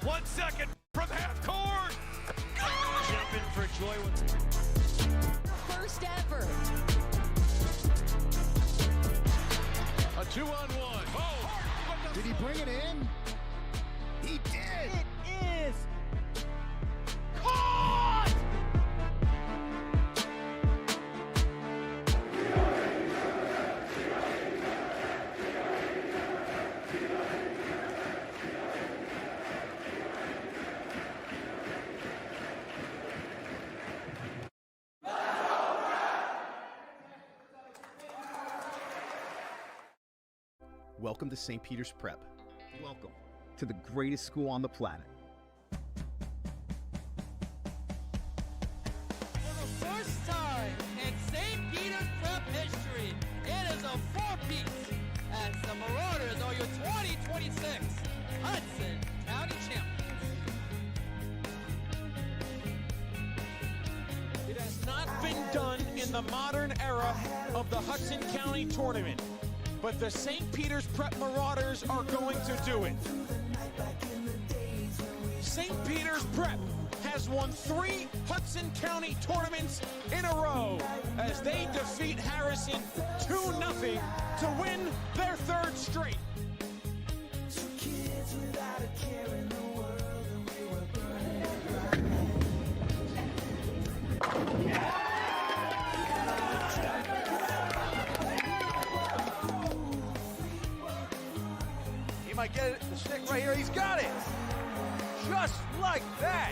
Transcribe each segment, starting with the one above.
1 second from half court. Jumping for joy. First ever. A 2-on-1. Oh! Did he bring it in? He did! It is caught! Welcome to St. Peter's Prep. Welcome to the greatest school on the planet. For the first time in St. Peter's Prep history, it is a four-piece as the Marauders are your 2026 Hudson County champions. It has not been done in the modern era of the Hudson County tournament, but the St. Peter's Prep Marauders are going to do it. St. Peter's Prep has won 3 Hudson County tournaments in a row as they defeat Harrison 2-0 to win their 3rd straight. He might get it, the stick right here. He's got it. Just like that.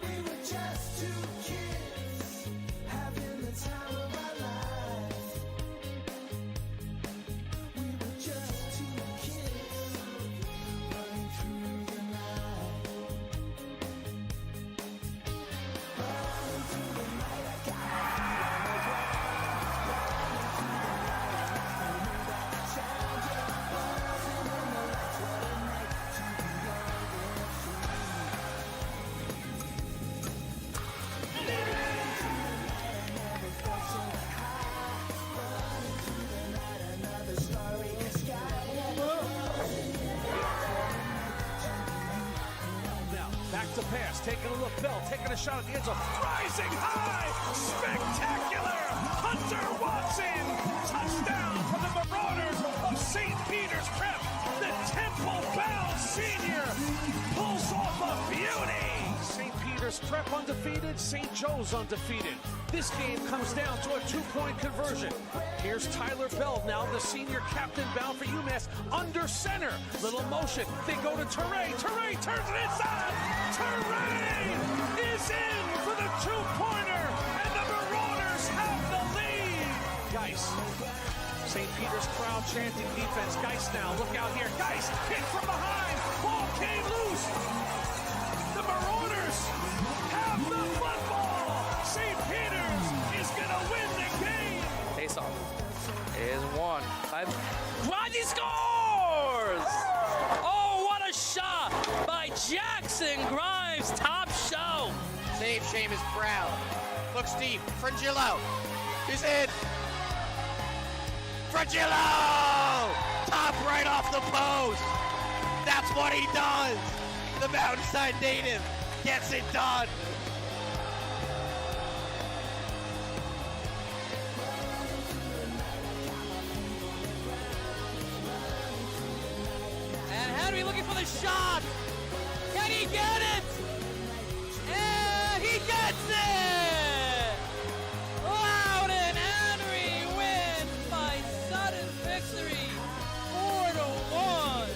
We were just 2 kids having the time of our lives. We were just 2 kids running through the night. Running through the night, I got Back to pass, taking a look, Bell taking a shot at the end zone, rising high, spectacular, Hunter Watson, touchdown for the Marauders of St. Peter's Prep, the Temple-bound senior, pulls off a beauty. St. Peter's Prep undefeated, St. Joe's undefeated. This game comes down to a 2-point conversion. Here's Tyler Bell, now the senior captain bound for UMass, under center. Little motion, they go to Teray. Teray turns it inside. Teray is in for the 2-pointer, and the Marauders have the lead. Geis, St. Peter's crowd chanting defense. Geis now, look out here. Geis, hit from behind. Ball came loose. The Marauders have the football. St. Peter's is going to win the game. Face off is 1. Rodney scores! Oh, what a shot by Jackson Grimes, top shelf. Save Seamus Brown. Looks deep. Frangillo is in. Frangillo! Top right off the post. That's what he does. The Mountainside native gets it done. And Henry looking for the shot. Can he get it? And he gets it! Loudon Henry wins by sudden victory, 4-1.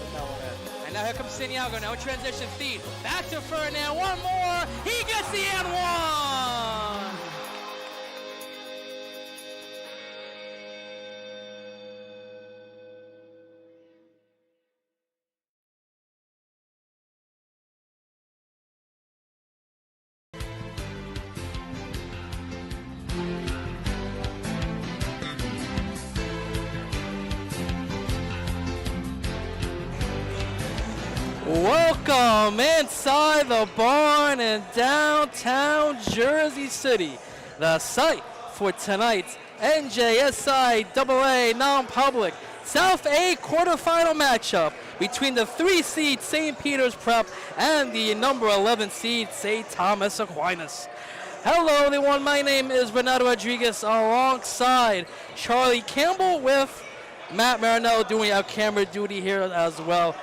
And now here comes Santiago, now transition feed. Back to Ferdinand, one more. He gets the and 1. Welcome inside the barn in downtown Jersey City, the site for tonight's NJSIAA non-public South A quarterfinal matchup between the 3 seed St. Peter's Prep and the number 11 seed St. Thomas Aquinas. Hello everyone, my name is Renato Rodrigues alongside Charlie Campbell with Matt Mariniello doing our camera duty here as well.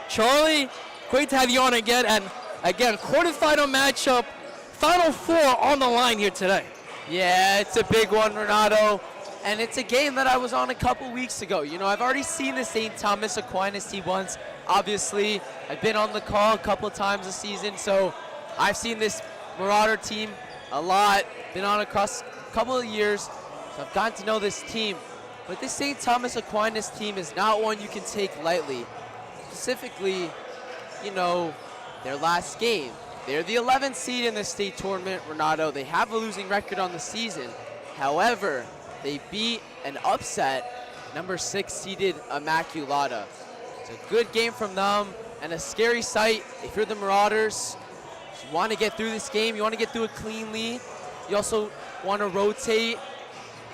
Charlie, great to have you on again, and again, quarterfinal matchup, Final Four on the line here today. Yeah, it's a big one, Renato. And it's a game that I was on a couple weeks ago. You know, I've already seen the St. Thomas Aquinas team once. Obviously, I've been on the call a couple times this season, so I've seen this Marauder team a lot. Been on across a couple of years, so I've gotten to know this team. But this St. Thomas Aquinas team is not one you can take lightly. Specifically, you know, their last game. They're the 11th seed in the state tournament, Renato. They have a losing record on the season. However, they beat and upset number 6 seeded Immaculata. It's a good game from them and a scary sight if you're the Marauders. You want to get through this game, you want to get through it cleanly. You also want to rotate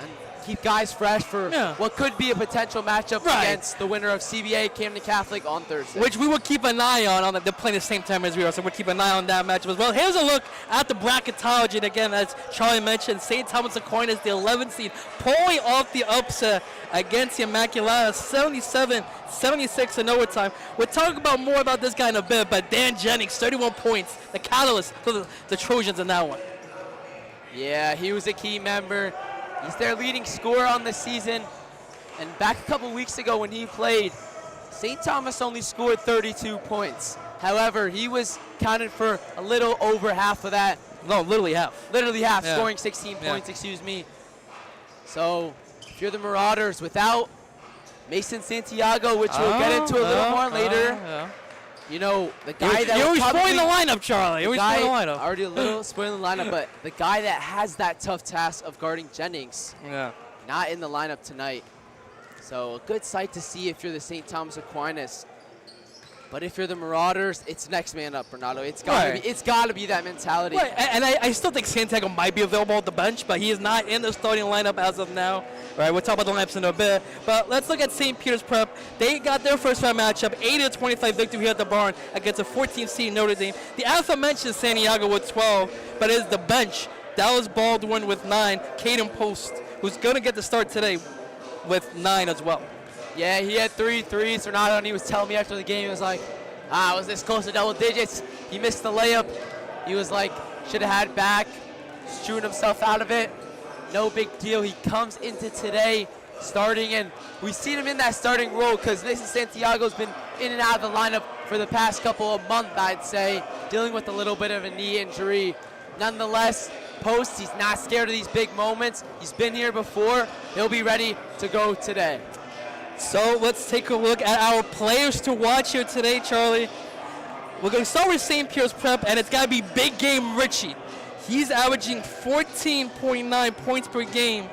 and keep guys fresh for what could be a potential matchup against the winner of CBA Camden Catholic on Thursday. Which we will keep an eye on. They're playing the same time as we are, so we'll keep an eye on that matchup as well. Here's a look at the bracketology. And again, as Charlie mentioned, St. Thomas Aquinas, the 11th seed, pulling off the upset against the Immaculata, 77-76 in overtime. We'll talk about more about this guy in a bit, but Dan Jennings, 31 points, the catalyst for the Trojans in that one. Yeah, he was a key member. He's their leading scorer on the season. And back a couple weeks ago when he played, St. Thomas only scored 32 points. However, he was counted for a little over half of that. No, literally half. Literally half, scoring 16 points, excuse me. So, if you're the Marauders without Mason Santiago, which we'll get into a little more later, you know, the guy that you're will always spoiling the lineup, Charlie. You're always spoiling the lineup. Already a little spoiling the lineup, but the guy that has that tough task of guarding Jennings, not in the lineup tonight. So a good sight to see if you're the St. Thomas Aquinas. But if you're the Marauders, it's next man up, Renato. It's got to be that mentality. Right, and I still think Santiago might be available at the bench, but he is not in the starting lineup as of now. Right, we'll talk about the lineups in a bit. But let's look at St. Peter's Prep. They got their first round matchup, 80-25 victory here at the barn against a 14th seed Notre Dame. The aforementioned Santiago with 12, but it is the bench. Dallas Baldwin with 9, Caden Post, who's going to get the start today with 9 as well. Yeah, he had 3 threes, Renato, and he was telling me after the game, he was like, I was this close to double digits. He missed the layup. He was like, should have had back, shooting himself out of it. No big deal. He comes into today starting, and we've seen him in that starting role because Mason Santiago's been in and out of the lineup for the past couple of months, I'd say, dealing with a little bit of a knee injury. Nonetheless, Post, he's not scared of these big moments. He's been here before. He'll be ready to go today. So let's take a look at our players to watch here today, Charlie. We're going to start with St. Peter's Prep, and it's got to be big game Richie. He's averaging 14.9 points per game.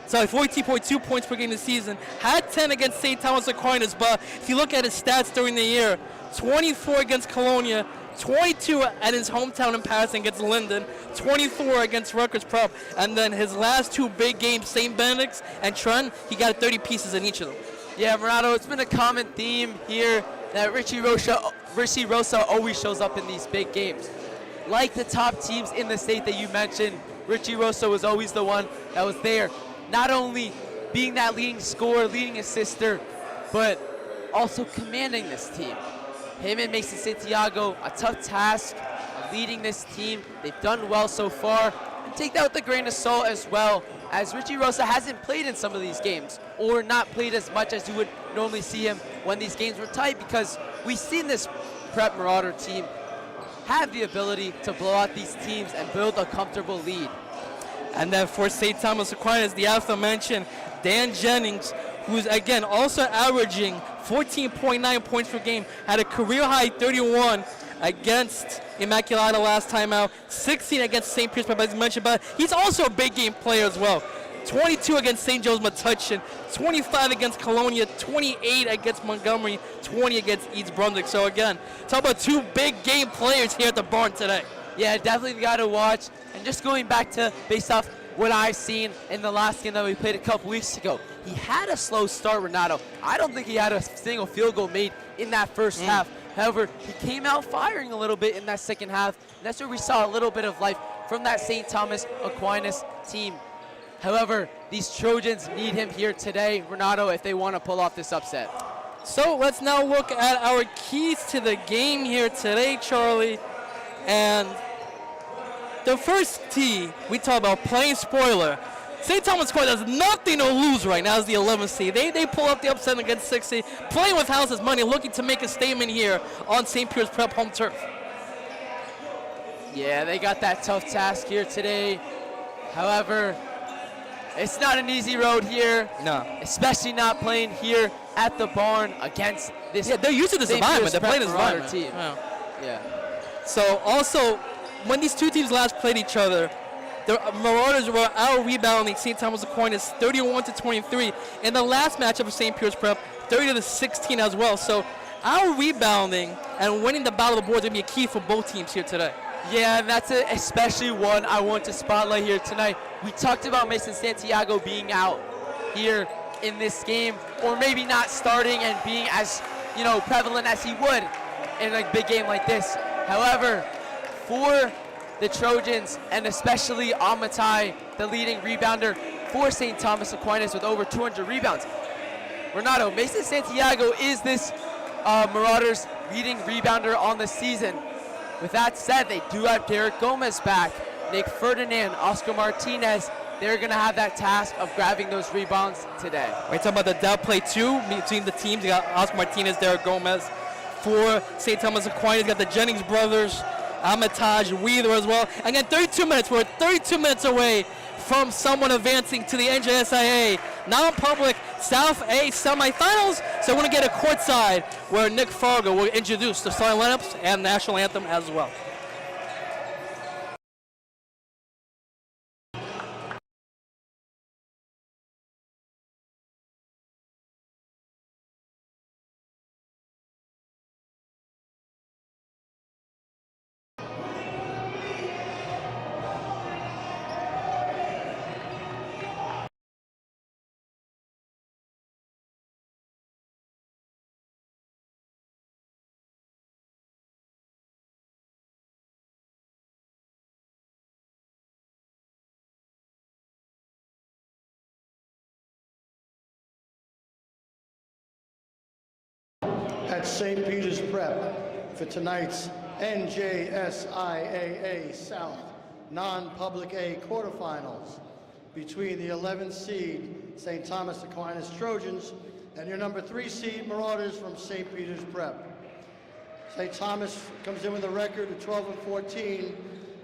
Sorry, 14.2 points per game this season. Had 10 against St. Thomas Aquinas, but if you look at his stats during the year, 24 against Colonia, 22 at his hometown in Paris against Linden, 24 against Rutgers Prep, and then his last 2 big games, St. Benedict's and Trent, he got 30 pieces in each of them. Yeah, Renato, it's been a common theme here that Richie Rosa always shows up in these big games. Like the top teams in the state that you mentioned, Richie Rosa was always the one that was there, not only being that leading scorer, leading assister, but also commanding this team. Him and Mason Santiago, a tough task of leading this team. They've done well so far. And take that with a grain of salt as well, as Richie Rosa hasn't played in some of these games, or not played as much as you would normally see him when these games were tight, because we've seen this Prep Marauder team have the ability to blow out these teams and build a comfortable lead. And then for St. Thomas Aquinas, the aforementioned Dan Jennings, who's again also averaging 14.9 points per game, had a career-high 31 against Immaculata last time out, 16 against St. Peter's, as you mentioned, but he's also a big game player as well. 22 against St. Joe's Metuchen, 25 against Colonia, 28 against Montgomery, 20 against East Brunswick. So again, talk about 2 big game players here at the barn today. Yeah, definitely got to watch. And just going back to, based off what I've seen in the last game that we played a couple weeks ago. He had a slow start, Renato. I don't think he had a single field goal made in that first half. However, he came out firing a little bit in that second half, and that's where we saw a little bit of life from that St. Thomas Aquinas team. However, these Trojans need him here today, Renato, if they want to pull off this upset. So let's now look at our keys to the game here today, Charlie. And the first tee, we talk about playing spoiler. St. Thomas Aquinas has nothing to lose right now as the 11th seed. They pull up the upset against 60, playing with house's money, looking to make a statement here on St. Peter's Prep home turf. Yeah, they got that tough task here today. However, it's not an easy road here. No. Especially not playing here at the barn against this. Yeah, they're used to this environment. They're playing this Marauder environment. team. Yeah. So also, when these two teams last played each other, the Marauders were out-rebounding St. Thomas Aquinas 31-23. In the last matchup of St. Peter's Prep, 30-16 as well. So out-rebounding and winning the battle of the boards will be a key for both teams here today. Yeah, and that's especially one I want to spotlight here tonight. We talked about Mason Santiago being out here in this game, or maybe not starting and being as, prevalent as he would in a big game like this. However, for the Trojans, and especially Amatai, the leading rebounder for St. Thomas Aquinas with over 200 rebounds. Renato, Mason Santiago is this Marauders leading rebounder on the season. With that said, they do have Derek Gomez back, Nick Ferdinand, Oscar Martinez. They're going to have that task of grabbing those rebounds today. We're talking about the depth play too between the teams. You got Oscar Martinez, Derek Gomez. For St. Thomas Aquinas, you got the Jennings brothers, Amataj, Wheeler as well. Again, 32 minutes. We're 32 minutes away from someone advancing to the NJSIAA non-public South A semifinals. So we're going to get a courtside where Nick Fargo will introduce the starting lineups and national anthem as well. At St. Peter's Prep for tonight's NJSIAA South non-public A quarterfinals between the 11th seed St. Thomas Aquinas Trojans and your number 3 seed Marauders from St. Peter's Prep. St. Thomas comes in with a record of 12-14,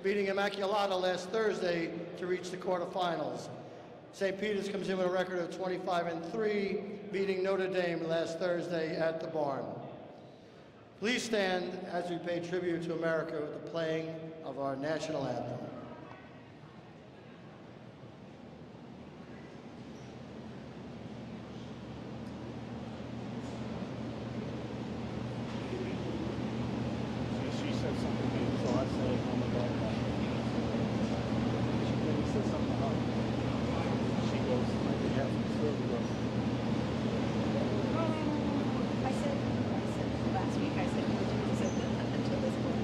beating Immaculata last Thursday to reach the quarterfinals. St. Peter's comes in with a record of 25-3, beating Notre Dame last Thursday at the barn. Please stand as we pay tribute to America with the playing of our national anthem. She said something to me, so I said, oh my God. She said something about it. She goes, yeah, I said last week, I said until this point.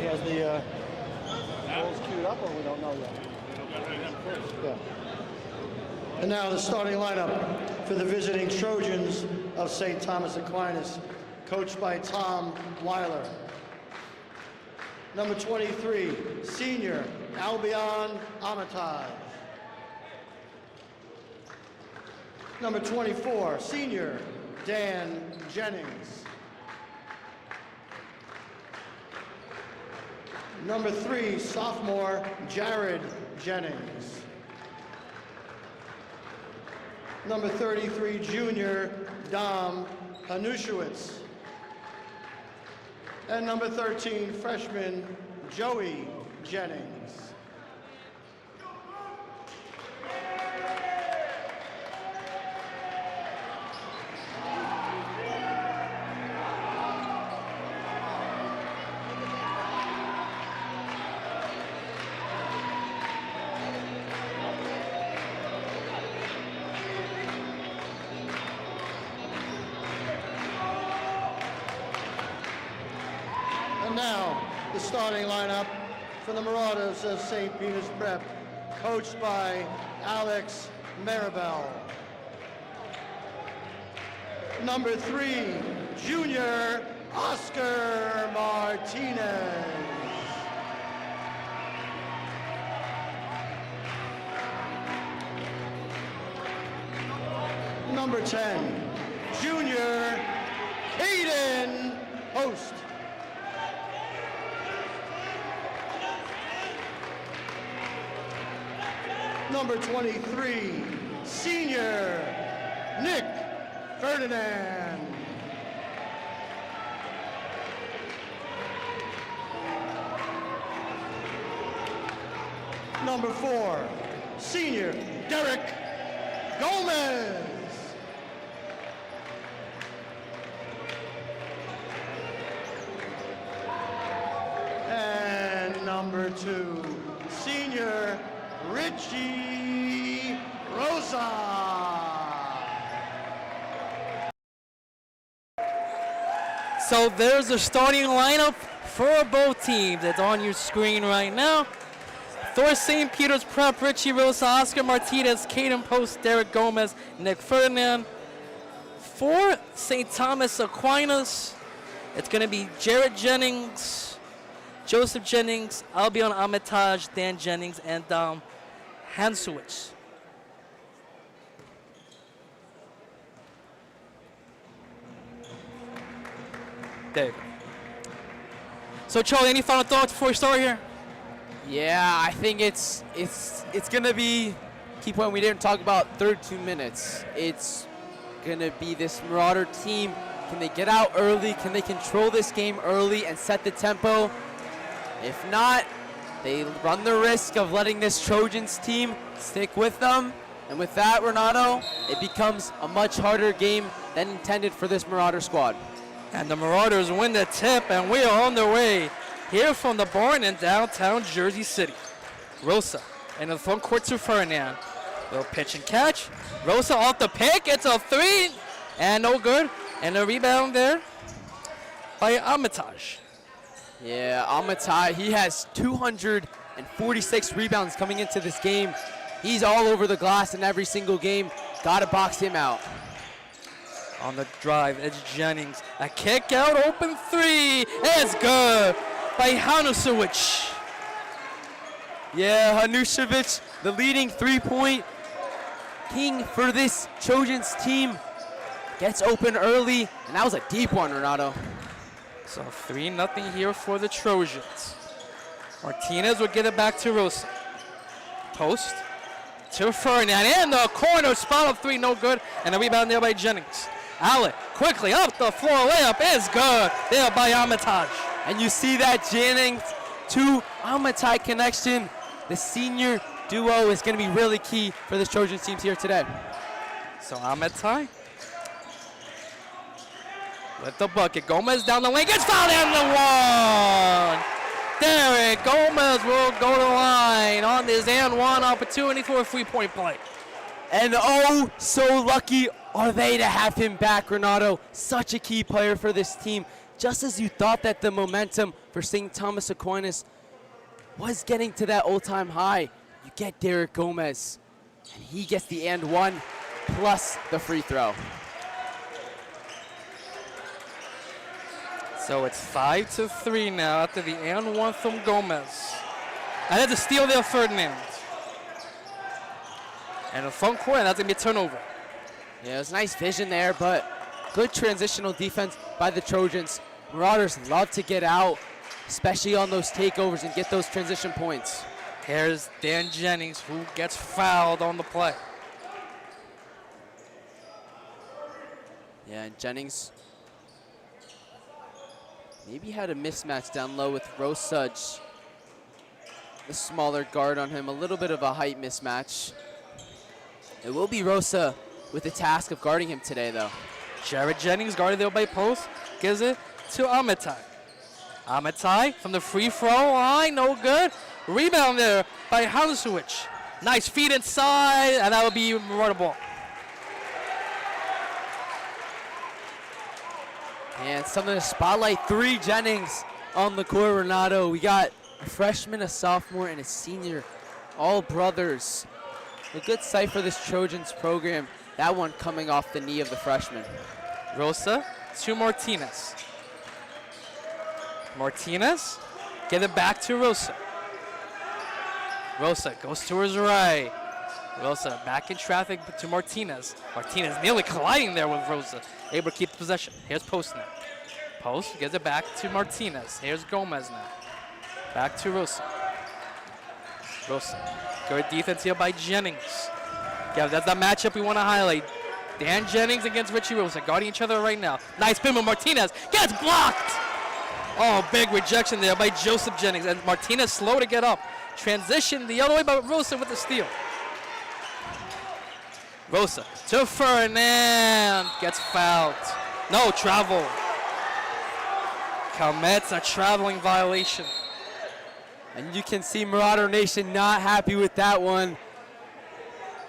has the goals queued up, or we don't know yet? Yeah. And now the starting lineup for the visiting Trojans of St. Thomas Aquinas, coached by Tom Weiler. Number 23, senior Albion Armitage. Number 24, senior Dan Jennings. Number 3, sophomore Jared Jennings. Number 33, junior Dom Hanushewitz. And number 13, freshman Joey Jennings. And now, the starting lineup for the Marauders of St. Peter's Prep, coached by Alex Maribel. Number 3, junior Oscar Martinez. Number 10, junior Caden Host. Number 23, senior Nick Ferdinand. Number 4, senior Derek Gomez. And number 2, senior Richie Rosa. So there's the starting lineup for both teams. It's on your screen right now. For St. Peter's Prep, Richie Rosa, Oscar Martinez, Caden Post, Derek Gomez, Nick Ferdinand. For St. Thomas Aquinas, it's going to be Jared Jennings, Joseph Jennings, Albion Armitage, Dan Jennings, and Dom Hansowitz. There you go. So Charlie, any final thoughts before we start here? Yeah, I think it's gonna be key point we didn't talk about. Third 2 minutes. It's gonna be this Marauder team. Can they get out early? Can they control this game early and set the tempo? If not, they run the risk of letting this Trojans team stick with them. And with that, Renato, it becomes a much harder game than intended for this Marauder squad. And the Marauders win the tip, and we are on their way here from the barn in downtown Jersey City. Rosa in the front court to Ferdinand. Little pitch and catch. Rosa off the pick. It's a 3, and no good. And a rebound there by Armitage. Yeah, Armitage, he has 246 rebounds coming into this game. He's all over the glass in every single game. Gotta box him out. On the drive, it's Jennings. A kick out, open 3. It's good by Hanushewitz. Yeah, Hanushewitz, the leading 3-point king for this Trojans team, gets open early, and that was a deep one, Renato. So 3-0 here for the Trojans. Martinez will get it back to Rosa. Post to Ferdinand in the corner, spot up 3, no good, and a rebound there by Jennings. Alec quickly up the floor, layup is good there by Armitage. And you see that Jennings to Armitage connection. The senior duo is going to be really key for this Trojans team here today. So Armitage with the bucket. Gomez down the lane, gets fouled and the one. Derek Gomez will go to the line on this and one opportunity for a 3-point play. And oh, so lucky are they to have him back, Renato. Such a key player for this team. just as you thought that the momentum for St. Thomas Aquinas was getting to that all-time high, you get Derek Gomez, and he gets the and one plus the free throw. So it's 5-3 now after the and one from Gomez. And that's a steal there, Ferdinand. And a front court, and that's gonna be a turnover. Yeah, it was nice vision there, but good transitional defense by the Trojans. Marauders love to get out, especially on those takeovers and get those transition points. Here's Dan Jennings, who gets fouled on the play. Yeah, and Jennings maybe had a mismatch down low with Rosudge, the smaller guard on him, a little bit of a height mismatch. It will be Rosa with the task of guarding him today, though. Jared Jennings guarded there by post, gives it to Amitai. Amitai from the free throw line, no good. Rebound there by Hansuich. Nice feed inside, and that will be Marauder ball. And something to spotlight 3 Jennings on the court, Renato. We got a freshman, a sophomore, and a senior, all brothers. A good sight for this Trojans program. That one coming off the knee of the freshman. Rosa to Martinez. Martinez, get it back to Rosa. Rosa goes to his right. Rosa back in traffic to Martinez. Martinez nearly colliding there with Rosa. Able to keep the possession. Here's Post now. Post gets it back to Martinez. Here's Gomez now. Back to Rosa. Rosa. Good defense here by Jennings. Yeah, that's the matchup we want to highlight. Dan Jennings against Richie Rosa, guarding each other right now. Nice spin with Martinez. Gets blocked! Oh, big rejection there by Joseph Jennings. And Martinez slow to get up. Transition the other way by Rosa with the steal. Rosa to Ferdinand. Gets fouled. No, travel. Commits a traveling violation. And you can see Marauder Nation not happy with that one.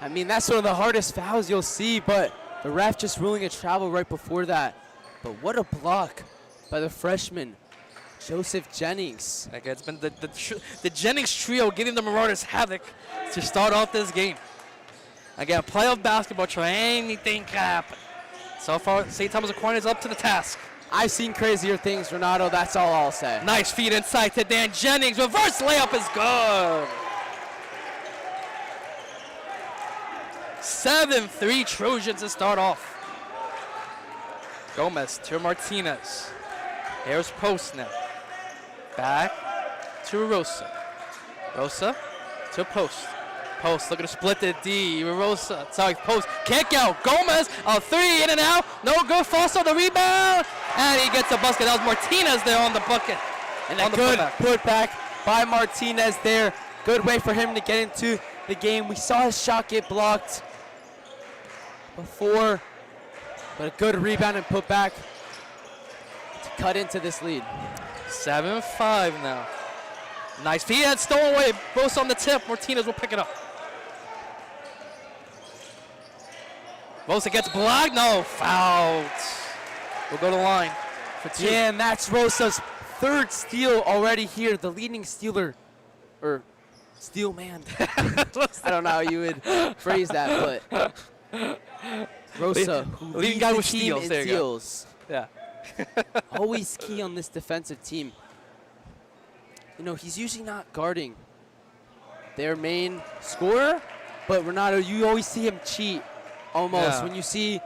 I mean, that's one of the hardest fouls you'll see, but the ref just ruling a travel right before that. But what a block by the freshman, Joseph Jennings. Okay, it's been the Jennings trio giving the Marauders havoc to start off this game. Again, playoff basketball, try anything can happen. So far, St. Thomas Aquinas is up to the task. I've seen crazier things, Renato, that's all I'll say. Nice feed inside to Dan Jennings. Reverse layup is good. 7-3 Trojans to start off. Gomez to Martinez. Here's Post now. Back to Rosa. Rosa to Post. Post looking to split the D. Rosa, sorry, Post. Kick out. Gomez, a 3 in and out. No good. False on the rebound. And he gets a basket. That was Martinez there on the bucket. And a good putback by Martinez there. Good way for him to get into the game. We saw his shot get blocked before, but a good rebound and putback to cut into this lead. 7-5 now. Nice feed and stolen away. Both on the tip. Martinez will pick it up. Rosa gets blocked. No, fouled. We'll go to the line for 2. Yeah, and that's Rosa's 3rd steal already here. The leading stealer, or steal man. I don't know how you would phrase that, but Rosa, who leads the team in steals. Yeah. Always key on this defensive team. You know, he's usually not guarding their main scorer, but Renato, you always see him cheat almost. Yeah. When you see,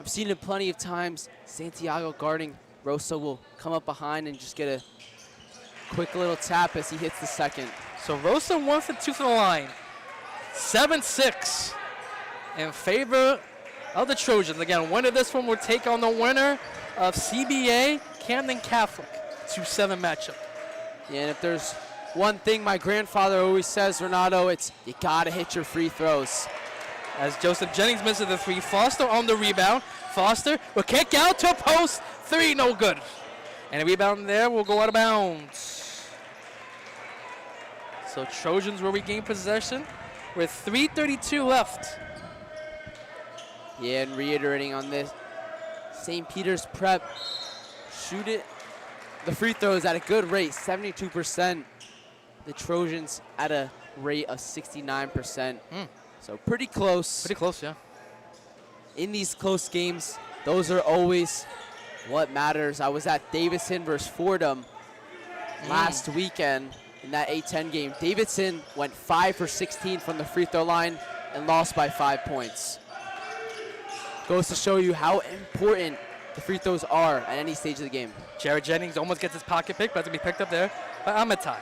I've seen it plenty of times, Santiago guarding, Rosa will come up behind and just get a quick little tap as he hits the second. So Rosa 1 for 2 from the line. 7-6 in favor of the Trojans. Again, winner of this one will take on the winner of CBA Camden Catholic. 2-7 matchup. Yeah, and if there's one thing my grandfather always says, Renato, it's you gotta hit your free throws. As Joseph Jennings misses the 3, Foster on the rebound. Foster will kick out to a post. 3, no good. And a rebound there will go out of bounds. So Trojans will regain possession with 3:32 left. Yeah, and reiterating on this, St. Peter's Prep, shoot it the free throws at a good rate, 72%. The Trojans at a rate of 69%. So pretty close. Pretty close, yeah. In these close games, those are always what matters. I was at Davidson versus Fordham last weekend in that A-10 game. Davidson went 5 for 16 from the free throw line and lost by 5 points. Goes to show you how important the free throws are at any stage of the game. Jared Jennings almost gets his pocket pick, but it's going to be picked up there by Amatai.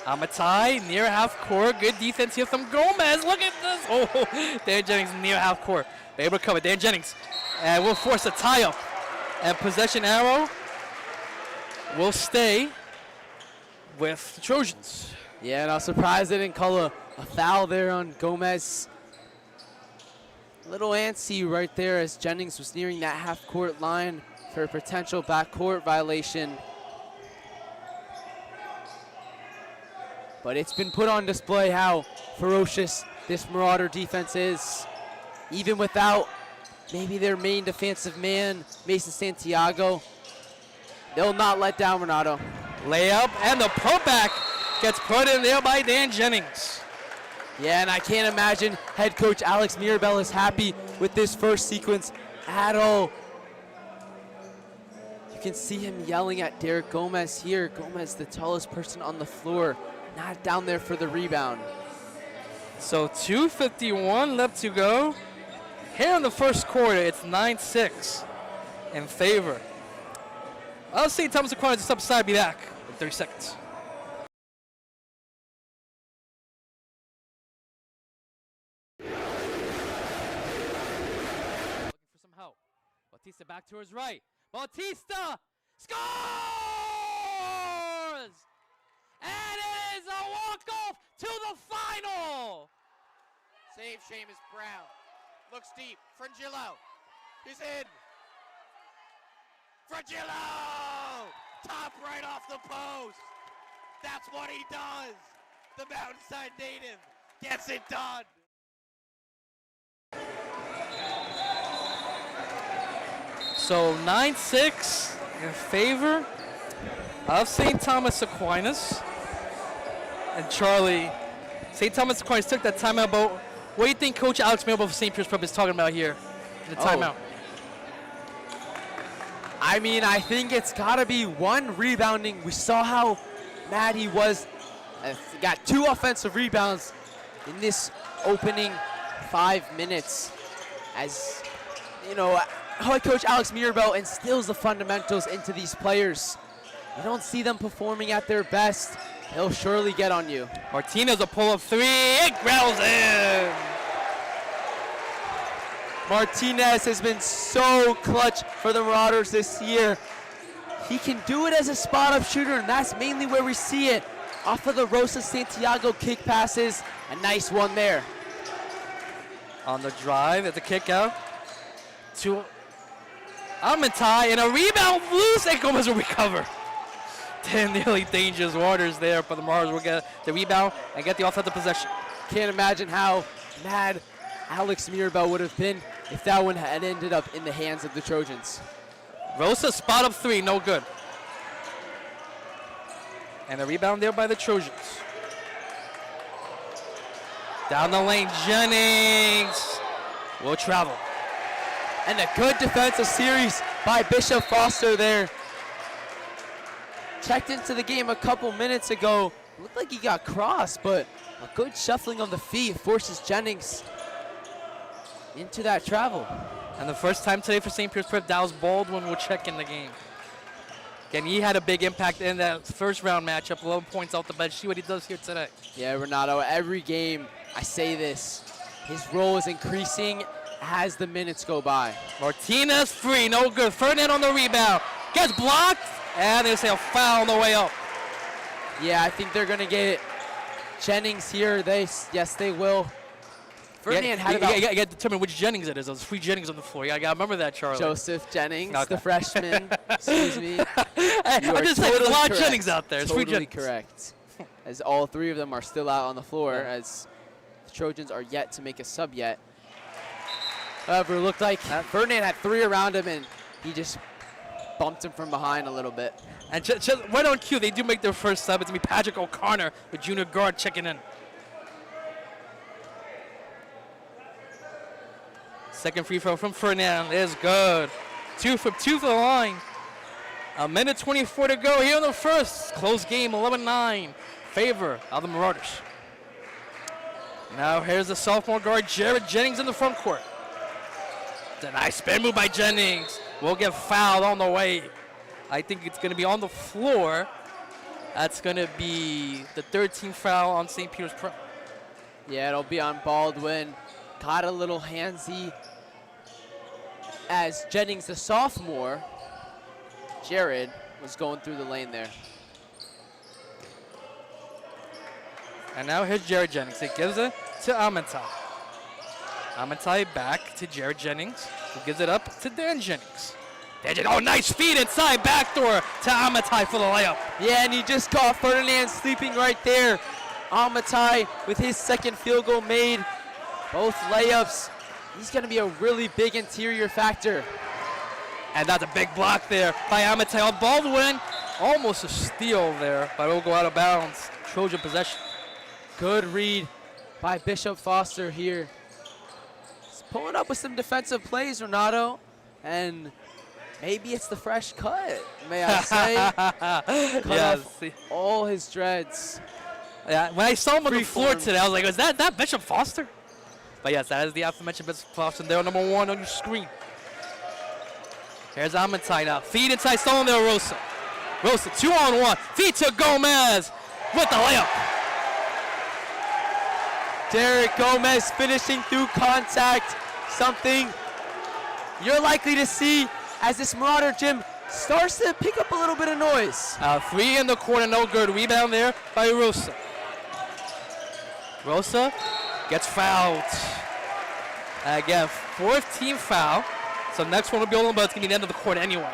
Amatai near half court. Good defense here from Gomez. Look at this. Oh, Dan Jennings near half court. They're able to cover. Dan Jennings and will force a tie up. And possession arrow will stay with the Trojans. Yeah, and I was surprised they didn't call a foul there on Gomez. Little antsy right there as Jennings was nearing that half-court line for a potential backcourt violation. But it's been put on display how ferocious this Marauder defense is. Even without maybe their main defensive man, Mason Santiago, they'll not let down Renato. Layup, and the putback gets put in there by Dan Jennings. Yeah, and I can't imagine head coach Alex Mirabel is happy with this first sequence at all. You can see him yelling at Derek Gomez here. Gomez, the tallest person on the floor, not down there for the rebound. So 2:51 left to go. Here in the first quarter, it's 9-6 in favor. I'll see Thomas Aquinas just upside, be back in 30 seconds. Looking for some help. Bautista back to his right. Bautista scores! And it is a walk-off to the final! Save Seamus Brown. Looks deep. Frangillo. He's in. Frangillo! Top right off the post. That's what he does. The Mountainside native gets it done. So 9-6 in favor of St. Thomas Aquinas. And Charlie, St. Thomas Aquinas took that timeout, but what do you think Coach Alex Mirabel of St. Peter's Prep is talking about here in the timeout? I mean, I think it's gotta be one rebounding. We saw how mad he was. Got 2 offensive rebounds in this opening 5 minutes. As, you know, head coach Alex Mirabel instills the fundamentals into these players. You don't see them performing at their best, he'll surely get on you. Martinez a pull-up 3, it grounds in. Martinez has been so clutch for the Marauders this year. He can do it as a spot-up shooter, and that's mainly where we see it. Off of the Rosa Santiago kick passes, a nice one there. On the drive at the kick out to Amatai, and a rebound loose, and Gomez will recover. 10 nearly dangerous waters there for the Marauders. Will get the rebound and get the offensive possession. Can't imagine how mad Alex Mirabel would have been if that one had ended up in the hands of the Trojans. Rosa spot up 3, no good. And a rebound there by the Trojans. Down the lane, Jennings will travel. And a good defensive series by Bishop Foster there. Checked into the game a couple minutes ago. Looked like he got crossed, but a good shuffling on the feet forces Jennings into that travel. And the first time today for St. Peter's Prep, Dallas Baldwin will check in the game. Again, he had a big impact in that first round matchup, 11 points off the bench. See what he does here today. Yeah, Renato, every game I say this, his role is increasing as the minutes go by. Martinez free, no good. Ferdinand on the rebound, gets blocked, and they say a foul on the way up. Yeah, I think they're gonna get Jennings here. Yes, they will. Ferdinand had about... You got to determine which Jennings it is. There's 3 Jennings on the floor. You got to remember that, Charlie. Joseph Jennings, Okay. the freshman. Excuse me. I'm just saying, there's a lot of Jennings out there. It's 3 Totally Jennings. correct. As all 3 of them are still out on the floor, as the Trojans are yet to make a sub yet. However, it looked like Ferdinand had 3 around him, and he just bumped him from behind a little bit. And just right on cue, they do make their first sub. It's going to be Patrick O'Connor with junior guard checking in. Second free throw from Fernand is good. 2 for 2 for the line. A minute 24 to go here in the first. Close game, 11-9. Favor of the Marauders. Now here's the sophomore guard, Jared Jennings in the front court. The nice spin move by Jennings. Will get fouled on the way. I think it's going to be on the floor. That's going to be the 13th foul on St. Peter's Prep. Yeah, it'll be on Baldwin. Got a little handsy as Jennings, the sophomore, Jared, was going through the lane there. And now here's Jared Jennings. He gives it to Amitai. Amitai back to Jared Jennings, who gives it up to Dan Jennings. Oh, nice feed inside, backdoor to Amitai for the layup. Yeah, and he just caught Ferdinand sleeping right there. Amitai with his second field goal made. Both layups. He's going to be a really big interior factor. And that's a big block there by Amitai on Baldwin. Almost a steal there, but it will go out of bounds. Trojan possession. Good read by Bishop Foster here. He's pulling up with some defensive plays, Renato. And maybe it's the fresh cut, may I say. Cut off all his dreads. Yeah, when I saw him on the floor today, I was like, is that Bishop Foster? But yes, that is the aforementioned Bishop Foster there, number 1 on your screen. Here's Amitai now. Feed inside, stolen there, Rosa. Rosa, 2-on-1. Feed to Gomez with the layup. Derek Gomez finishing through contact. Something you're likely to see as this Marauder gym starts to pick up a little bit of noise. 3 in the corner, no good. Rebound there by Rosa. Rosa gets fouled. Again, 4th team foul. So next one will be on, but it's going to be the end of the court anyway.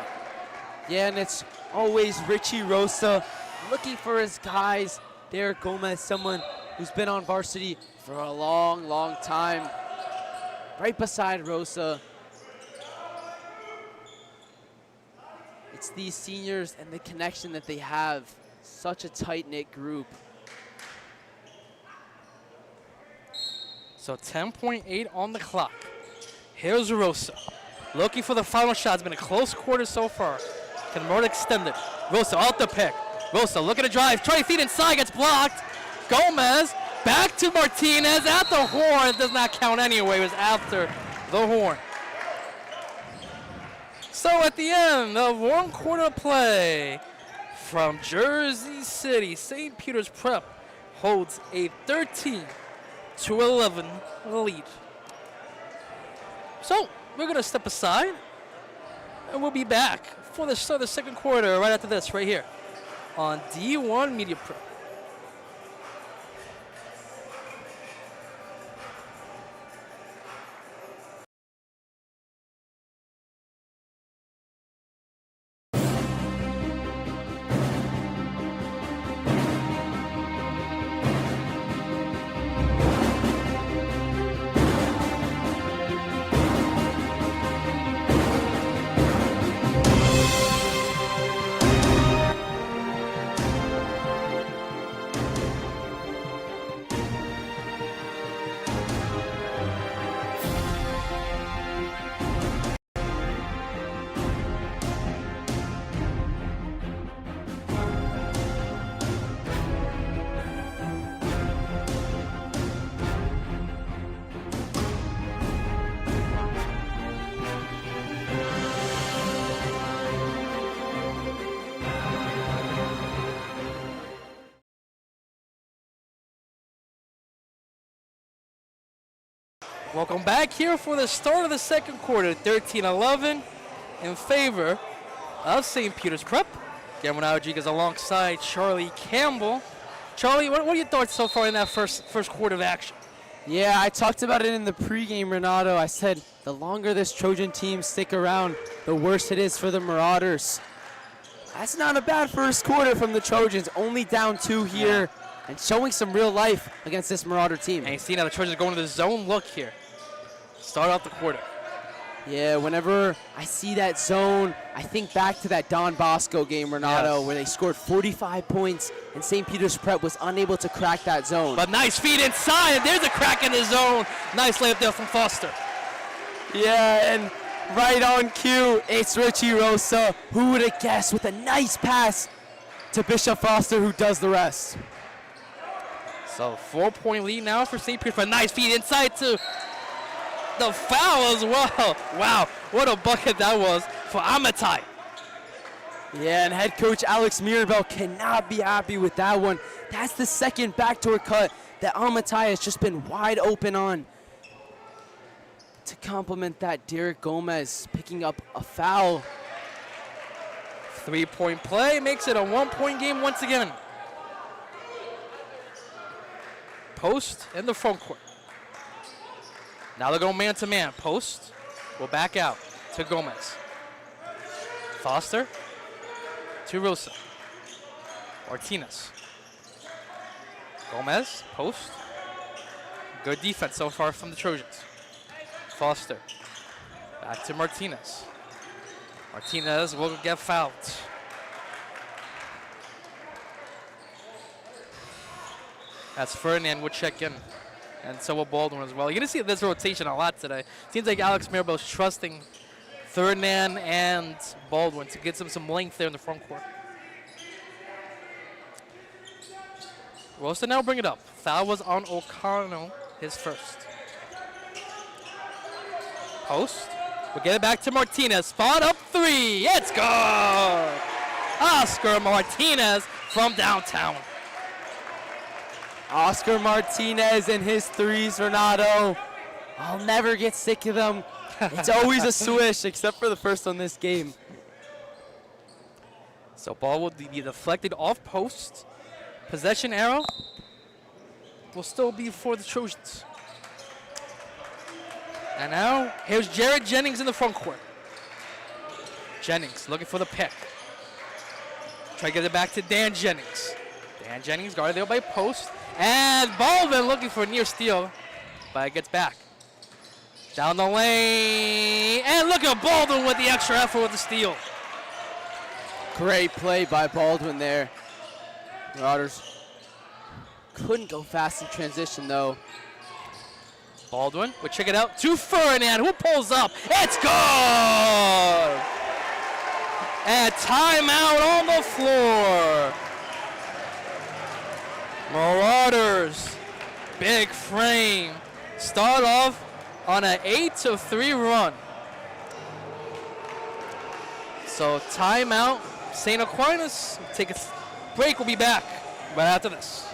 Yeah, and it's always Richie Rosa looking for his guys. Derek Gomez, someone who's been on varsity for a long, long time. Right beside Rosa. It's these seniors and the connection that they have. Such a tight-knit group. So 10.8 on the clock. Here's Rosa. Looking for the final shot. It's been a close quarter so far. Can Marauder extend it? Rosa out the pick. Rosa looking to drive. Trying to feed inside. Gets blocked. Gomez back to Martinez at the horn. It does not count anyway. It was after the horn. So at the end of one quarter play from Jersey City, St. Peter's Prep holds a 13-11 lead. So we're going to step aside, and we'll be back for the start of the second quarter right after this, right here on D1 Media Pro. Welcome back here for the start of the second quarter, 13-11 in favor of St. Peter's Prep. Renato Rodrigues alongside Charlie Campbell. Charlie, what are your thoughts so far in that first quarter of action? Yeah, I talked about it in the pregame, Renato. I said the longer this Trojan team stick around, the worse it is for the Marauders. That's not a bad first quarter from the Trojans, only down 2 here and showing some real life against this Marauder team. And you see now the Trojans are going to the zone look here. Start off the quarter. Yeah, whenever I see that zone, I think back to that Don Bosco game, Renato, where they scored 45 points and St. Peter's Prep was unable to crack that zone. But nice feed inside, and there's a crack in the zone. Nice layup there from Foster. Yeah, and right on cue, it's Richie Rosa. Who would have guessed, with a nice pass to Bishop Foster, who does the rest. So 4-point lead now for St. Peter's Prep. Nice feed inside to the foul as well. Wow, what a bucket that was for Amatai. Yeah, and head coach Alex Mirabel cannot be happy with that one. That's the second backdoor cut that Amatai has just been wide open on. To complement that, Derek Gomez picking up a foul. 3-point play makes it a 1-point game once again. Post in the front court. Now they're going man-to-man. Post will back out to Gomez. Foster to Rosa. Martinez. Gomez, post. Good defense so far from the Trojans. Foster back to Martinez. Martinez will get fouled. As Ferdinand will check in. And so will Baldwin as well. You're going to see this rotation a lot today. Seems like Alex Mirabel is trusting Ferdinand and Baldwin to get some length there in the front court. Rosa now bring it up. Foul was on O'Connell, his first. Post. We'll get it back to Martinez. Spot up three. It's good. Oscar Martinez from downtown. Oscar Martinez and his threes, Renato. I'll never get sick of them. It's always a swish, except for the first on this game. So ball will be deflected off post. Possession arrow will still be for the Trojans. And now, here's Jared Jennings in the front court. Jennings looking for the pick. Try to get it back to Dan Jennings. Dan Jennings guarded there by post. And Baldwin looking for a near steal, but it gets back. Down the lane, and look at Baldwin with the extra effort with the steal. Great play by Baldwin there. Marauders couldn't go fast in transition though. Baldwin will check it out to Ferdinand, who pulls up. It's good! And timeout on the floor. Marauders, big frame, start off on an 8-3 run. So timeout, St. Aquinas, take a break, we'll be back right after this.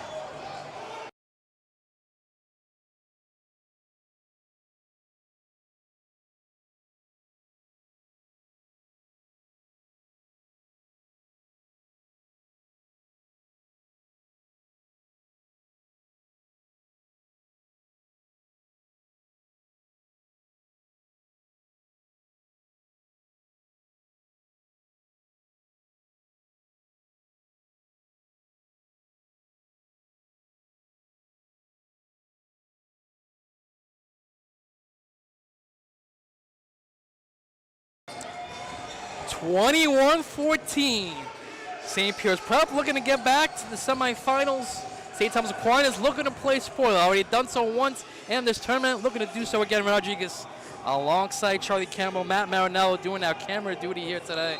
(21-14). St. Peter's Prep looking to get back to the semifinals. St. Thomas Aquinas looking to play spoiler. Already done so once in this tournament, looking to do so again. Renato Rodrigues alongside Charlie Campbell, Matt Mariniello doing our camera duty here today.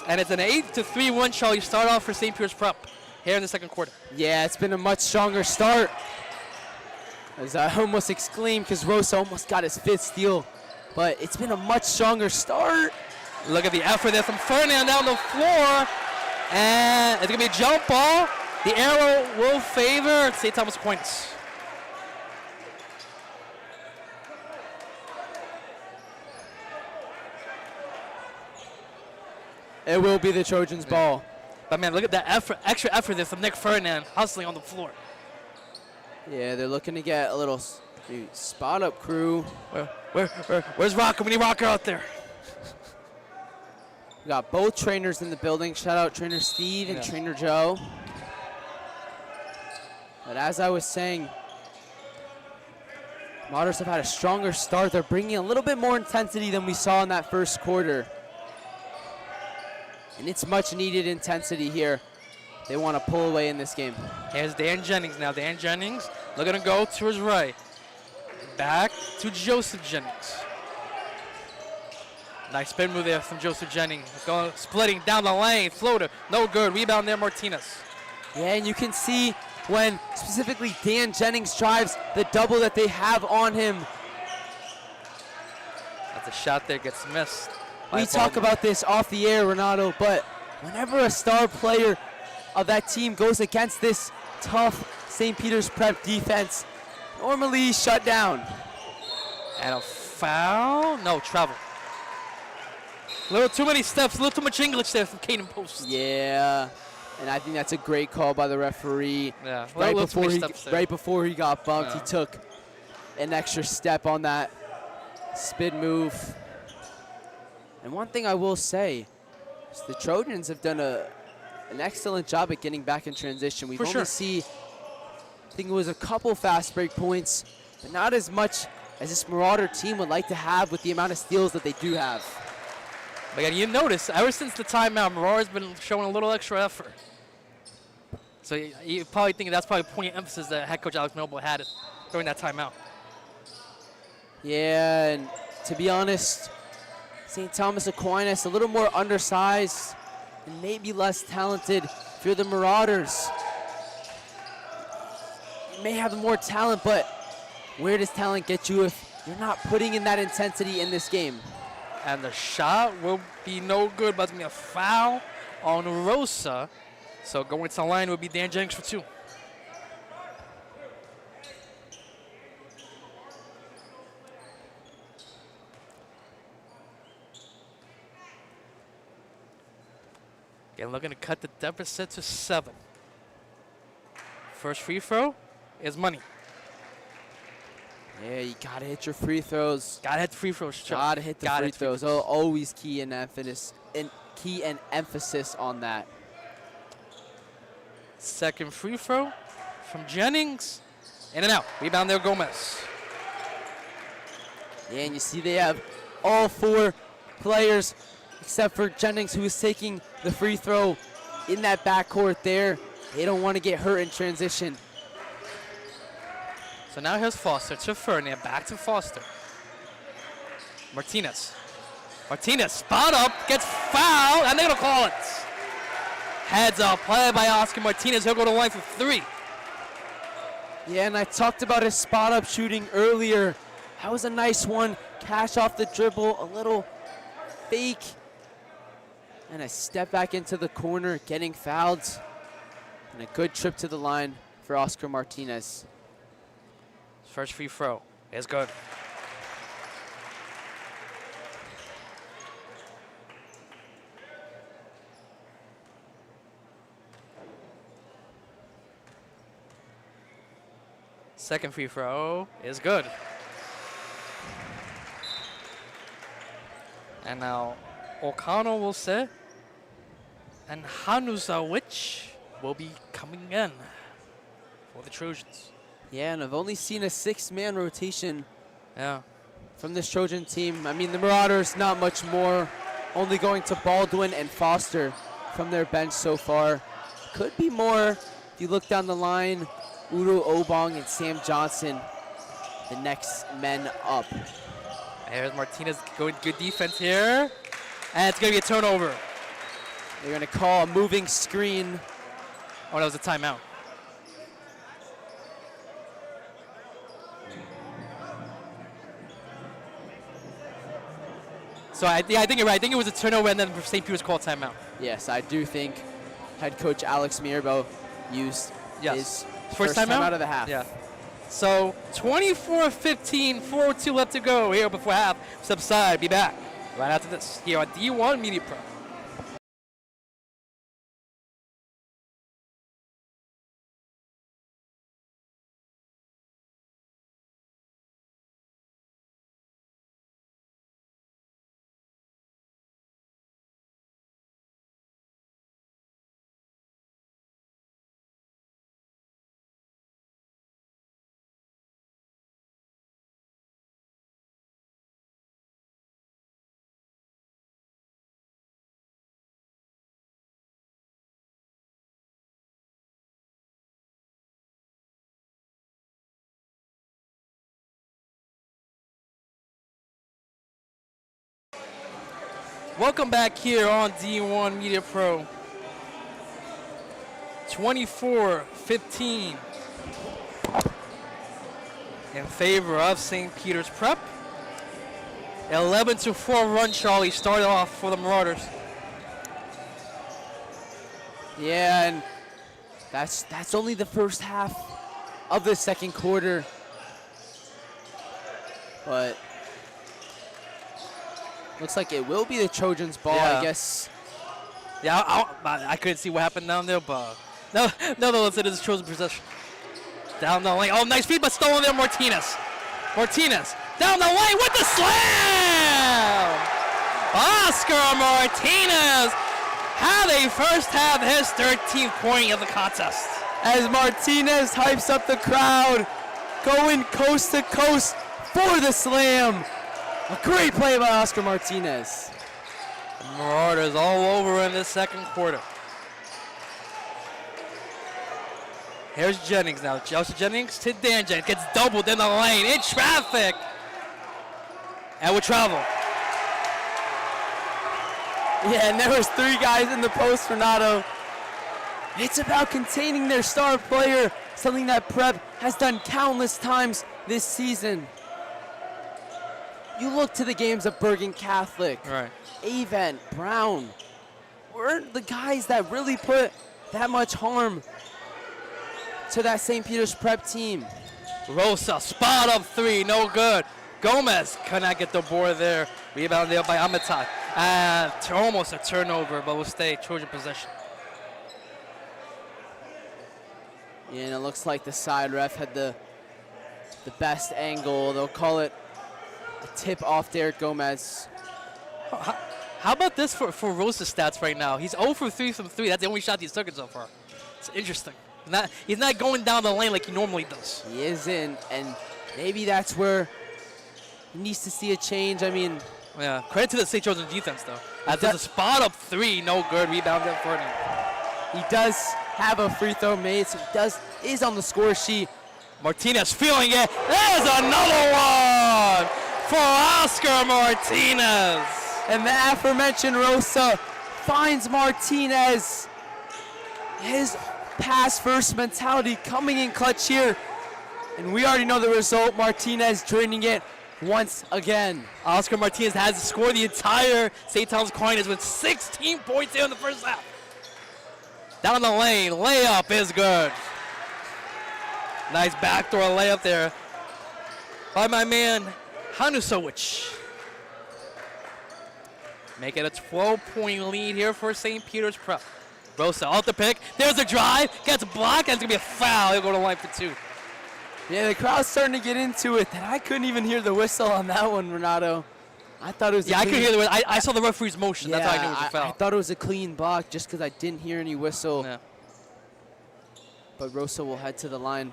And it's an 8-3 win, Charlie. Start off for St. Peter's Prep here in the second quarter. Yeah, it's been a much stronger start. As I almost exclaimed because Rosa almost got his fifth steal. But it's been a much stronger start. Look at the effort there from Ferdinand down the floor. And it's going to be a jump ball. The arrow will favor St. Thomas Aquinas. It will be the Trojans' ball. But man, look at that effort, extra effort there from Nick Ferdinand hustling on the floor. Yeah, they're looking to get a little spot up crew. Where's Rocker? We need Rocker out there. We got both trainers in the building. Shout out Trainer Steve and Trainer Joe. But as I was saying, Marauders have had a stronger start. They're bringing a little bit more intensity than we saw in that first quarter. And it's much needed intensity here. They want to pull away in this game. Here's Dan Jennings now. Dan Jennings looking to go to his right. Back to Joseph Jennings. Nice spin move there from Joseph Jennings. Going, splitting down the lane. Floater. No good. Rebound there, Martinez. Yeah, and you can see when specifically Dan Jennings drives the double that they have on him. That's a shot there. Gets missed. We talk about this off the air, Renato, but whenever a star player of that team goes against this tough St. Peter's Prep defense, normally shut down. And a foul? No, travel. A little too many steps, a little too much English there from Caden Post. Yeah, and I think that's a great call by the referee. Yeah, right before he got bumped, he took an extra step on that spin move. And one thing I will say is the Trojans have done an excellent job at getting back in transition. We've only seen, I think it was a couple fast break points, but not as much as this Marauder team would like to have with the amount of steals that they do have. But again, you notice, ever since the timeout, Marauder's been showing a little extra effort. So you probably think that's probably a point of emphasis that head coach Alex Noble had during that timeout. Yeah, and to be honest, St. Thomas Aquinas a little more undersized and maybe less talented. If you're the Marauders, you may have more talent, but where does talent get you if you're not putting in that intensity in this game? And the shot will be no good, but it's going to be a foul on Rosa. So going to the line would be Dan Jennings for 2. Again, looking to cut the deficit to 7. First free throw is money. Yeah, you gotta hit your free throws. Gotta hit the free throws. Gotta hit the free throws. Always key and emphasis on that. Second free throw from Jennings. In and out. Rebound there, Gomez. Yeah, and you see they have all 4 players except for Jennings, who is taking the free throw in that backcourt there. They don't want to get hurt in transition. So now here's Foster to Fernier, back to Foster. Martinez. Martinez, spot up, gets fouled, and they're going to call it. Heads up, play by Oscar Martinez. He'll go to the line for 3. Yeah, and I talked about his spot up shooting earlier. That was a nice one. Cash off the dribble, a little fake. And a step back into the corner, getting fouled. And a good trip to the line for Oscar Martinez. First free throw is good. Second free throw is good. And now O'Connell will sit, and Hanuzawicz will be coming in for the Trojans. Yeah, and I've only seen a 6-man rotation Yeah. from this Trojan team. I mean, the Marauders, not much more. Only going to Baldwin and Foster from their bench so far. Could be more if you look down the line. Udo Obong and Sam Johnson, the next men up. There's Martinez going good defense here. And it's going to be a turnover. They're going to call a moving screen. Oh, that was a timeout. So I think you're right. I think it was a turnover, and then St. Peter's called timeout. Yes, I do think head coach Alex Mirbo used his first timeout out of the half. Yeah. So 24-15, 4:02 left to go here before half. Subside. Be back right after this here on D1 Media Pro. Welcome back here on D1 Media Pro. 24-15 in favor of St. Peter's Prep. 11-4 run, Charlie, started off for the Marauders. Yeah, and that's only the first half of the second quarter. But looks like it will be the Trojans' ball, Yeah. I guess. Yeah, I couldn't see what happened down there, but no, it is Trojans' possession. Down the lane. Oh, nice feed, but stolen there, Martinez. Martinez down the lane with the slam! Oscar Martinez had a first half, his 13th point of the contest. As Martinez hypes up the crowd, going coast to coast for the slam. A great play by Oscar Martinez. Marauders all over in the second quarter. Here's Jennings now. Josh Jennings to Dan Jennings. Gets doubled in the lane, in traffic. And will travel. Yeah, and there was 3 guys in the post, Renato. It's about containing their star player, something that Prep has done countless times this season. You look to the games of Bergen Catholic, Right. Avent, Brown. Weren't the guys that really put that much harm to that St. Peter's Prep team. Rosa, spot up 3, no good. Gomez cannot get the board there. Rebounded there by Amatai. And almost a turnover, but will stay Trojan possession. Yeah, and it looks like the side ref had the best angle. They'll call it a tip off Derek Gomez. How about this for Rosa's stats right now? He's 0 for 3 from 3. That's the only shot he's taken so far. It's interesting. He's not going down the lane like he normally does. He isn't, and maybe that's where he needs to see a change. I mean, yeah, credit to the St. Trojan defense, though. As there's a spot up 3, no good. Rebound up for him. He does have a free throw made, so he is on the score sheet. Martinez feeling it. There's another one for Oscar Martinez. And the aforementioned Rosa finds Martinez. His pass-first mentality coming in clutch here. And we already know the result. Martinez draining it once again. Oscar Martinez has scored the entire St. Thomas Aquinas with 16 points here in the first half. Down the lane, layup is good. Nice backdoor layup there by my man, Hanusowicz. Make it a 12-point lead here for St. Peter's Prep. Rosa out the pick. There's a drive. Gets blocked. And it's going to be a foul. He'll go to line for 2. Yeah, the crowd's starting to get into it. And I couldn't even hear the whistle on that one, Renato. I thought it was I couldn't hear the whistle. I saw the referee's motion. Yeah, that's how I knew it was a foul. I thought it was a clean block just because I didn't hear any whistle. Yeah. But Rosa will head to the line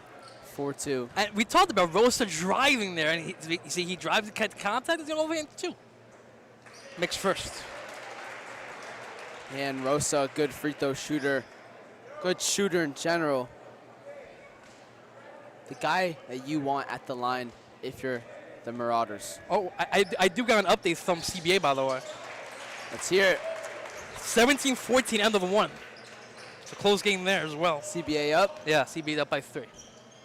4-2. And we talked about Rosa driving there. And he drives to catch contact. He's going over into 2. Mixed first. And Rosa, a good free throw shooter. Good shooter in general. The guy that you want at the line if you're the Marauders. Oh, I do got an update from CBA, by the way. Let's hear it. 17-14, end of 1. It's a close game there as well. CBA up? Yeah, CBA up by 3.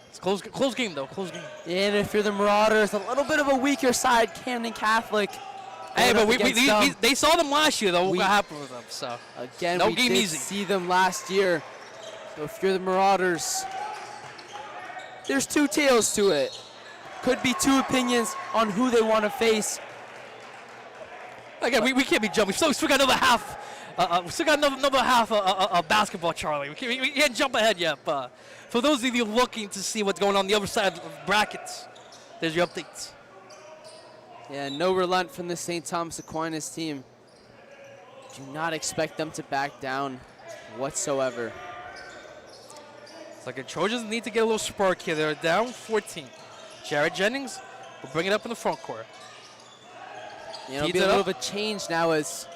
It's close game, though. Close game. And if you're the Marauders, a little bit of a weaker side, Camden Catholic. Hey, but they saw them last year, though. What happened with them? So again, no we game did easy. See them last year. So if you're the Marauders, there's 2 tails to it. Could be 2 opinions on who they want to face. Again, we can't be jumping. We still got another half. We still got another half of basketball, Charlie. We can't jump ahead yet. But for those of you looking to see what's going on the other side of brackets, there's your updates. Yeah, no relent from the St. Thomas Aquinas team. Do not expect them to back down whatsoever. It's like the Trojans need to get a little spark here. They're down 14. Jared Jennings will bring it up in the front court. Yeah, it'll be a little bit of a change now as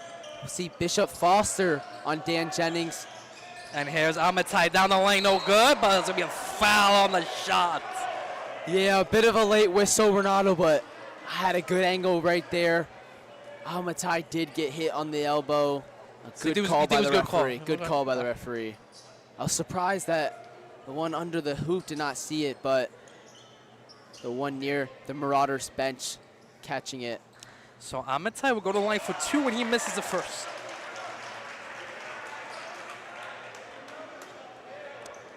we see Bishop Foster on Dan Jennings. And here's Amatai down the lane, no good, but there's going to be a foul on the shot. Yeah, a bit of a late whistle, Renato, but had a good angle right there. Amatai did get hit on the elbow. A So good you call think by it was the a good call? referee. Good call by the referee. I was surprised that the one under the hoop did not see it, but the one near the Marauders bench catching it. So Amatai will go to the line for 2 when he misses the first.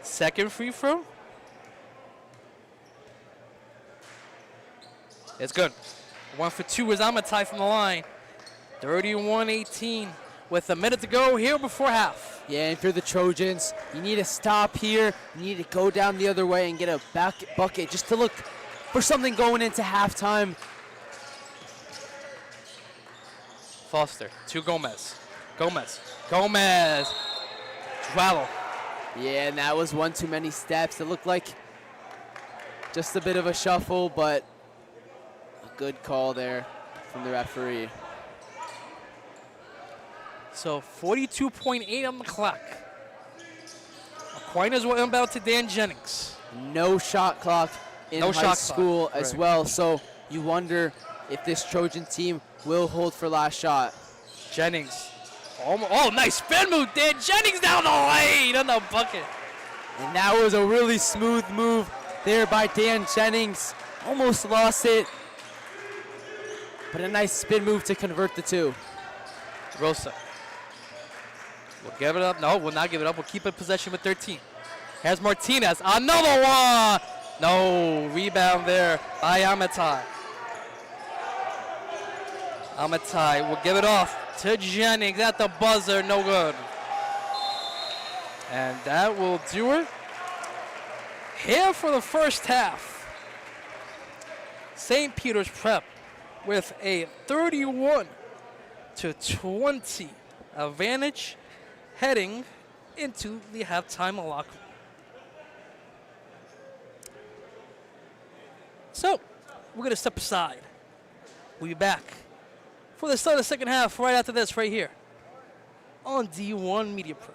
Second free throw. It's good. 1 for 2 is Amatai from the line. 31-18 with a minute to go here before half. Yeah, and for the Trojans, you need to stop here. You need to go down the other way and get a back bucket just to look for something going into halftime. Foster to Gomez. Gomez. Travel. Yeah, and that was one too many steps. It looked like just a bit of a shuffle, but a good call there from the referee. So 42.8 on the clock. Aquinas will inbound to Dan Jennings. No shot clock in No high shot school clock, as right. well, so you wonder if this Trojan team will hold for last shot. Jennings. Oh, nice spin move. Dan Jennings down the lane on the bucket. And that was a really smooth move there by Dan Jennings. Almost lost it, but a nice spin move to convert the two. Rosa. We'll give it up. No, we'll not give it up. We'll keep it possession with 13. Here's Martinez. Another one. No, rebound there by Amatai. Amatai will give it off to Jennings at the buzzer. No good. And that will do it here for the first half. St. Peter's Prep with a 31-20 advantage heading into the halftime locker room. So, we're going to step aside. We'll be back for the start of the second half right after this right here on D1 Media Pro.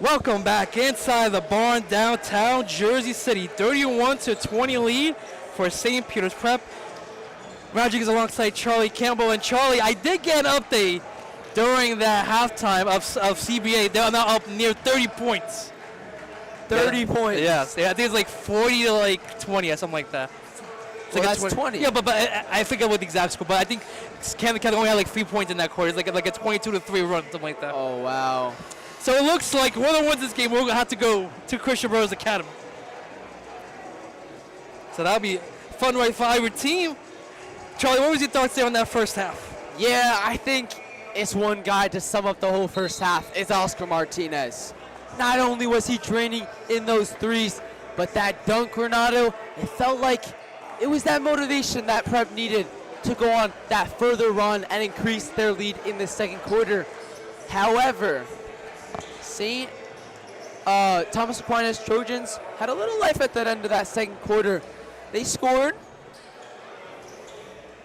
Welcome back inside the barn downtown Jersey City. 31-20 lead for St. Peter's Prep. Rodrigues alongside Charlie Campbell. And Charlie, I did get an update during that halftime of CBA. They're now up near 30 points. 30 points. Yes, I think it's like 40 to like 20 or something like that. Well, that's 20. Yeah, but I forget what the exact score, but I think Camden only had like 3 points in that quarter. It's like a 22-3 run, something like that. Oh, wow. So it looks like whoever wins this game, we're going to have to go to Christian Brothers Academy. So that'll be fun right for either team. Charlie, what was your thoughts there on that first half? Yeah, I think it's one guy to sum up the whole first half. It's Oscar Martinez. Not only was he draining in those threes, but that dunk, Renato, it felt like it was that motivation that Prep needed to go on that further run and increase their lead in the second quarter. However, St. Thomas Aquinas Trojans had a little life at that end of that second quarter. They scored,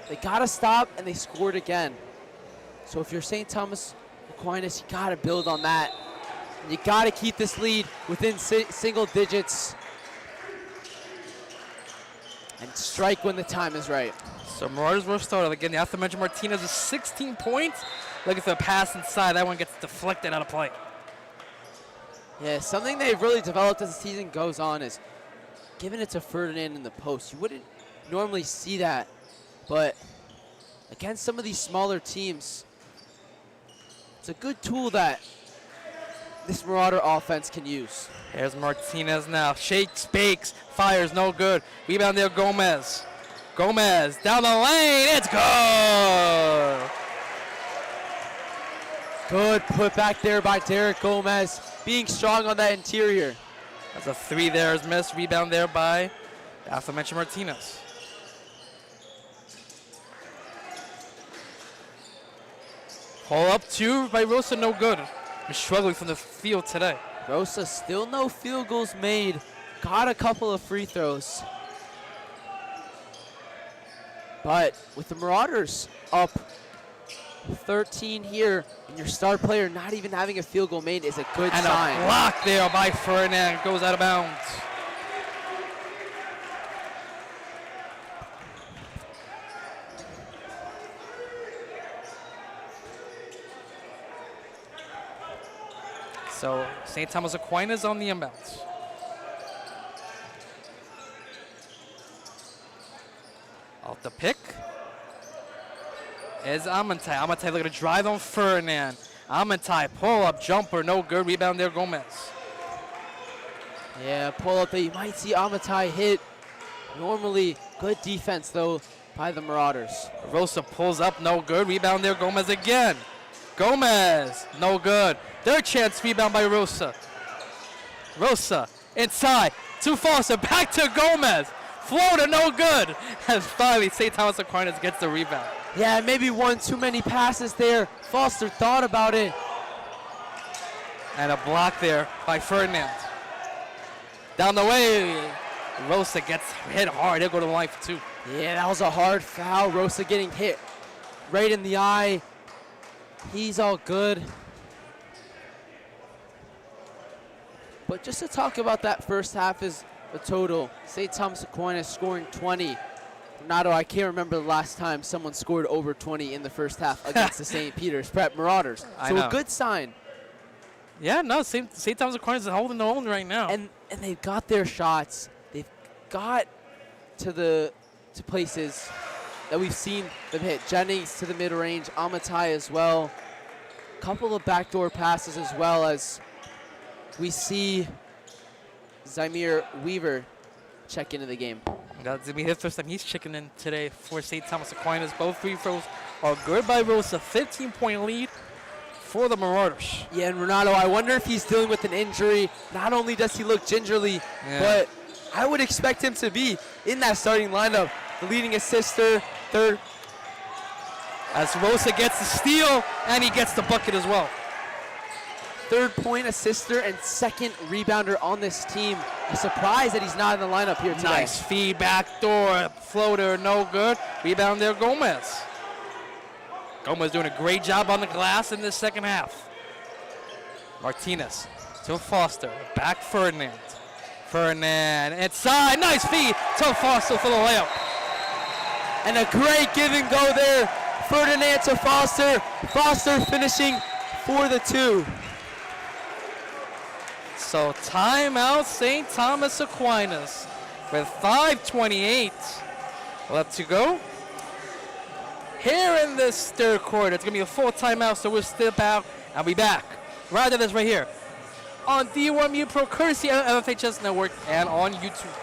they got to stop, and they scored again. So if you're St. Thomas Aquinas, you got to build on that. And you got to keep this lead within single digits and strike when the time is right. So Marauders were started. Again, the aforementioned Martinez is 16 points. Looking for a pass inside. That one gets deflected out of play. Yeah, something they've really developed as the season goes on is giving it to Ferdinand in the post. You wouldn't normally see that, but against some of these smaller teams, it's a good tool that this Marauder offense can use. Here's Martinez now. Shakes, bakes, fires, no good. Rebound there, Gomez. Gomez down the lane. It's good. Good put back there by Derek Gomez, being strong on that interior. That's a three there is missed. Rebound there by the aforementioned Martinez. Pull up two by Rosa, no good. We're struggling from the field today. Rosa still no field goals made. Got a couple of free throws. But with the Marauders up 13 here, and your star player not even having a field goal made is a good sign. And a block there by Ferdinand. Goes out of bounds. So St. Thomas Aquinas on the inbounds. Off the pick is Amantai. Amantai looking to drive on Ferdinand. Amantai, pull up, jumper, no good. Rebound there, Gomez. Yeah, pull up that you might see Amantai hit. Normally, good defense though by the Marauders. Rosa pulls up, no good. Rebound there, Gomez again. Gomez, no good. Third chance, rebound by Rosa. Rosa, inside, to Foster, back to Gomez. Floater, no good. And finally, St. Thomas Aquinas gets the rebound. Yeah, maybe one too many passes there. Foster thought about it. And a block there by Ferdinand. Down the way, Rosa gets hit hard. He'll go to the line for two. Yeah, that was a hard foul. Rosa getting hit right in the eye. He's all good. But just to talk about that first half is the total. St. Thomas Aquinas scoring 20. Renato, I can't remember the last time someone scored over 20 in the first half against the St. Peter's Prep Marauders. So a good sign. Yeah, no, St. Thomas Aquinas is holding their own right now. And they've got their shots. They've got to places that we've seen them hit. Jennings to the mid-range, Amatai as well. Couple of backdoor passes as well as we see Zymir Weaver check into the game. That's going to be his first time he's checking in today for St. Thomas Aquinas. Both free throws are good by Rosa. 15-point lead for the Marauders. Yeah, and Renato, I wonder if he's dealing with an injury. Not only does he look gingerly, but I would expect him to be in that starting lineup. The leading assister, third. As Rosa gets the steal, and he gets the bucket as well. Third point assister and second rebounder on this team. I'm surprised that he's not in the lineup here today. Nice feed, back door, floater, no good. Rebound there, Gomez. Gomez doing a great job on the glass in this second half. Martinez to Foster. Back Ferdinand. Ferdinand inside. Nice feed to Foster for the layup. And a great give and go there. Ferdinand to Foster. Foster finishing for the 2. So timeout St. Thomas Aquinas with 5:28 left to go. Here in this third quarter, it's going to be a full timeout, so we'll step out and be back. Right after this right here on D1U Pro, courtesy of FHS Network and on YouTube.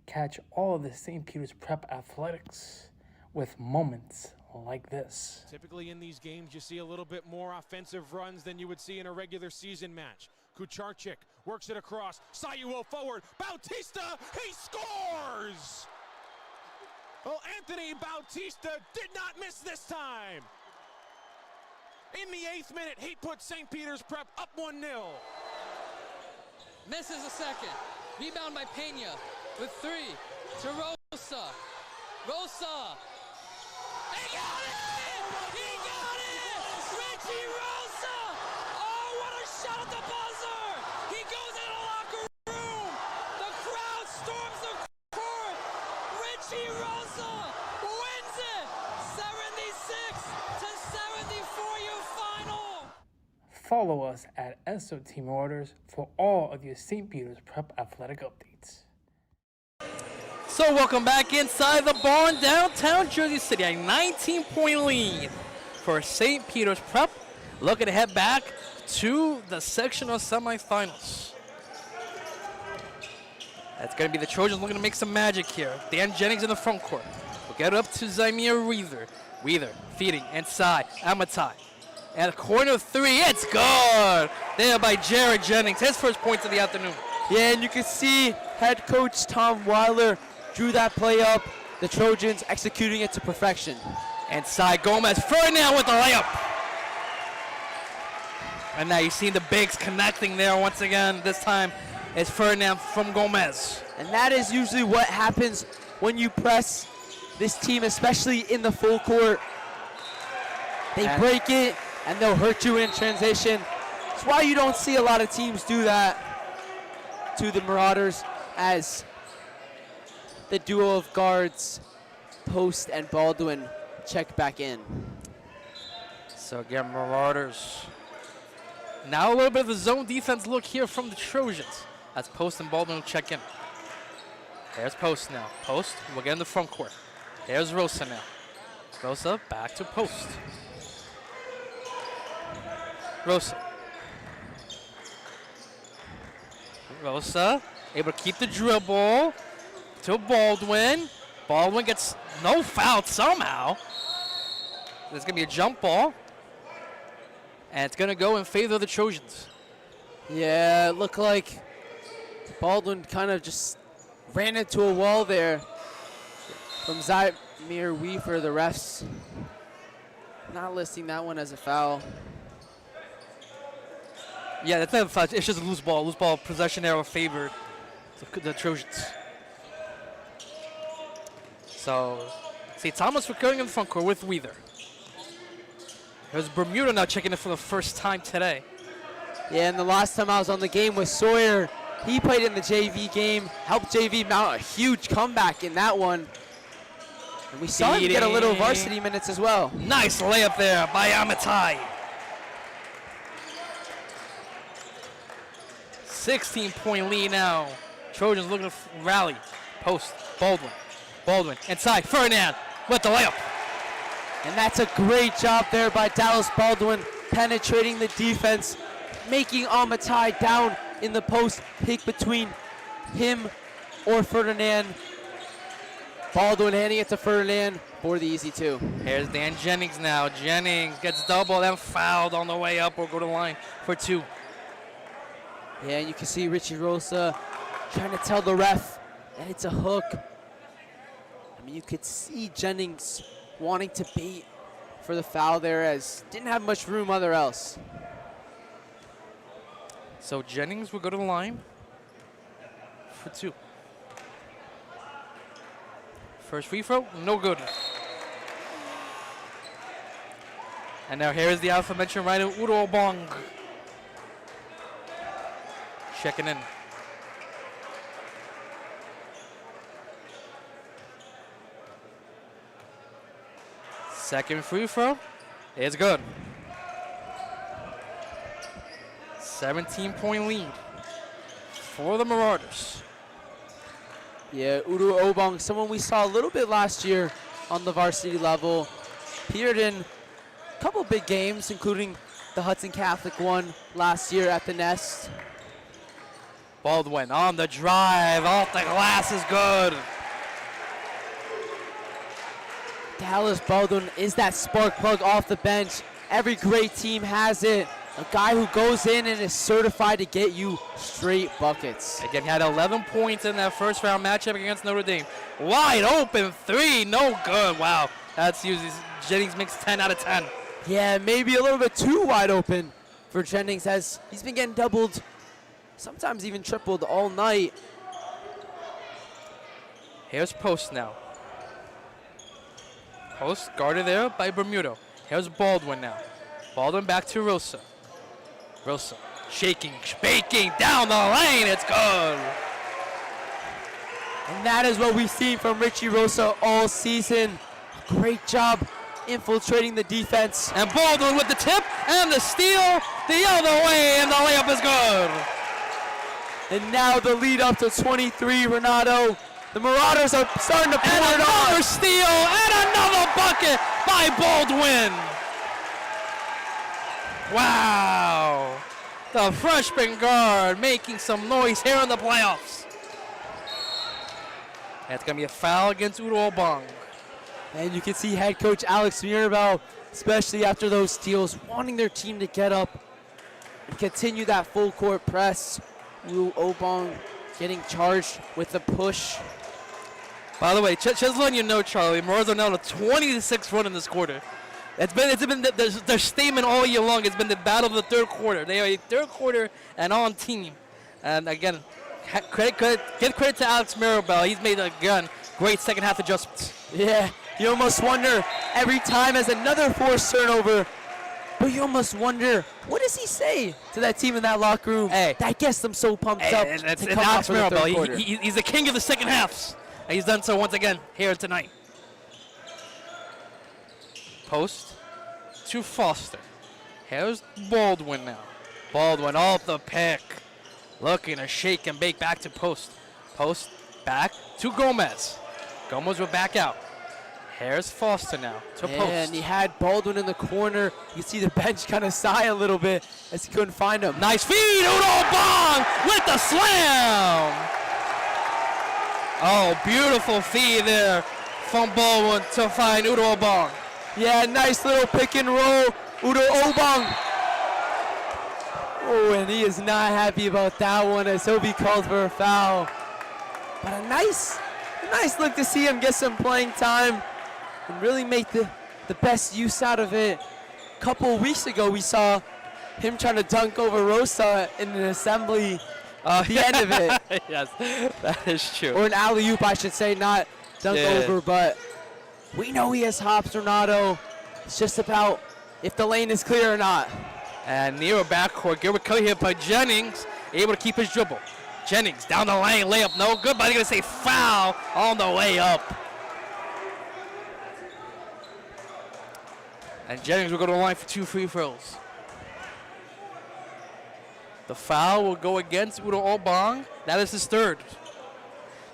Catch all of the St. Peter's Prep athletics with moments like this. Typically in these games, you see a little bit more offensive runs than you would see in a regular season match. Kucharczyk works it across. Sayuo forward. Bautista, he scores! Well, Anthony Bautista did not miss this time. In the 8th minute, he put St. Peter's Prep up 1-0. Misses a second. Rebound by Pena with 3 to Rosa. Rosa. He got it! He got it! Richie Rosa! Oh, what a shot at the buzzer! He goes in the locker room. The crowd storms the court. Richie Rosa wins it. 76-74 your final. Follow us at SOT Marauders for all of your St. Peter's Prep athletic updates. So welcome back inside the barn, downtown Jersey City. A 19-point lead for St. Peter's Prep. Looking to head back to the sectional semifinals. That's going to be the Trojans looking to make some magic here. Dan Jennings in the front court. We'll get it up to Zymir Weather. Weather feeding inside. Amatai. At a corner 3, it's good. There by Jared Jennings. His first points of the afternoon. Yeah, and you can see head coach Tom Weiler drew that play up. The Trojans executing it to perfection. Inside Gomez. Ferdinand with the layup. And now you see the bigs connecting there once again. This time it's Ferdinand from Gomez. And that is usually what happens when you press this team, especially in the full court. They break it and they'll hurt you in transition. That's why you don't see a lot of teams do that to the Marauders, as the duo of guards, Post and Baldwin, check back in. So again, Marauders. Now a little bit of a zone defense look here from the Trojans. That's Post and Baldwin will check in. There's Post now. Post will get in the front court. There's Rosa now. Rosa back to Post. Rosa. Rosa able to keep the dribble to Baldwin. Baldwin gets no foul somehow. There's going to be a jump ball. And it's going to go in favor of the Trojans. Yeah, it looked like Baldwin kind of just ran into a wall there from Zymir Weaver. The refs not listing that one as a foul. Yeah, that's not a foul. It's just a loose ball. Loose ball possession arrow favored the Trojans. So, St. Thomas recurring in the front court with Weather. There's Bermuda now checking in for the first time today. Yeah, and the last time I was on the game with Sawyer, he played in the JV game, helped JV mount a huge comeback in that one. And we saw him get a little varsity minutes as well. Nice layup there by Amatai. 16-point lead now. Trojans looking to rally. Post, Baldwin. Baldwin inside, Ferdinand with the layup. And that's a great job there by Dallas Baldwin, penetrating the defense, making Amatai down in the post, pick between him or Ferdinand. Baldwin handing it to Ferdinand for the easy 2. Here's Dan Jennings now. Jennings gets doubled and fouled on the way up. We'll go to the line for 2. Yeah, and you can see Richie Rosa trying to tell the ref that it's a hook. I mean, you could see Jennings wanting to bait for the foul there, as didn't have much room other else. So Jennings will go to the line for 2. First free throw, no good. And now here is the aforementioned Rhino Udo Bong. checking in. Second free throw is good. 17-point lead for the Marauders. Yeah, Udo Obong, someone we saw a little bit last year on the varsity level. Appeared in a couple big games, including the Hudson Catholic one last year at the Nest. Baldwin on the drive, off the glass is good. Dallas Baldwin is that spark plug off the bench. Every great team has it. A guy who goes in and is certified to get you straight buckets. Again, he had 11 points in that first round matchup against Notre Dame. Wide open three, no good. Wow, that's usually Jennings makes 10 out of 10. Yeah, maybe a little bit too wide open for Jennings, as he's been getting doubled, sometimes even tripled all night. Here's Post now. Post guarded there by Bermudo. Here's Baldwin now. Baldwin back to Rosa. Rosa shaking, baking down the lane. It's good. And that is what we've seen from Richie Rosa all season. Great job infiltrating the defense. And Baldwin with the tip and the steal the other way, and the layup is good. And now the lead up to 23, Renato. The Marauders are starting to pour it on. Another steal and another bucket by Baldwin. Wow. The freshman guard making some noise here in the playoffs. That's going to be a foul against Udo Obong. And you can see head coach Alex Mirabel, especially after those steals, wanting their team to get up and continue that full court press. Udo Obong getting charged with the push. By the way, just letting you know, Charlie, Marauders are now on a 20-6 run in this quarter. It's been their statement all year long. It's been the battle of the third quarter. They are a third quarter and on team. And again, give credit to Alex Mirabel. He's made, again, great second half adjustments. Yeah, you almost wonder every time as another forced turnover, but you almost wonder, what does he say to that team in that locker room that gets them so pumped up It's to come Alex out for the third Mirabel. quarter? He's the king of the second halves. And he's done so once again here tonight. Post to Foster. Here's Baldwin now. Baldwin off the pick. Looking to shake and bake back to Post. Post back to Gomez. Gomez will back out. Here's Foster now to Post. And he had Baldwin in the corner. You see the bench kind of sigh a little bit as he couldn't find him. Nice feed, Udo Bong with the slam. Oh, beautiful feed there from Baldwin to find Udo Obong. Yeah, nice little pick and roll, Udo Obong. Oh, and he is not happy about that one as he'll be called for a foul. But a nice look to see him get some playing time and really make the best use out of it. A couple of weeks ago, we saw him trying to dunk over Rosa in an assembly. The end of it. Yes, that is true. Or an alley-oop, I should say, not dunk over, but we know he has hops, Renato. It's just about if the lane is clear or not. And near a backcourt, Gilbert cut here by Jennings, able to keep his dribble. Jennings down the lane, layup no good, but he's going to say foul on the way up. And Jennings will go to the line for 2 free throws. The foul will go against Udo Obong. That is his third.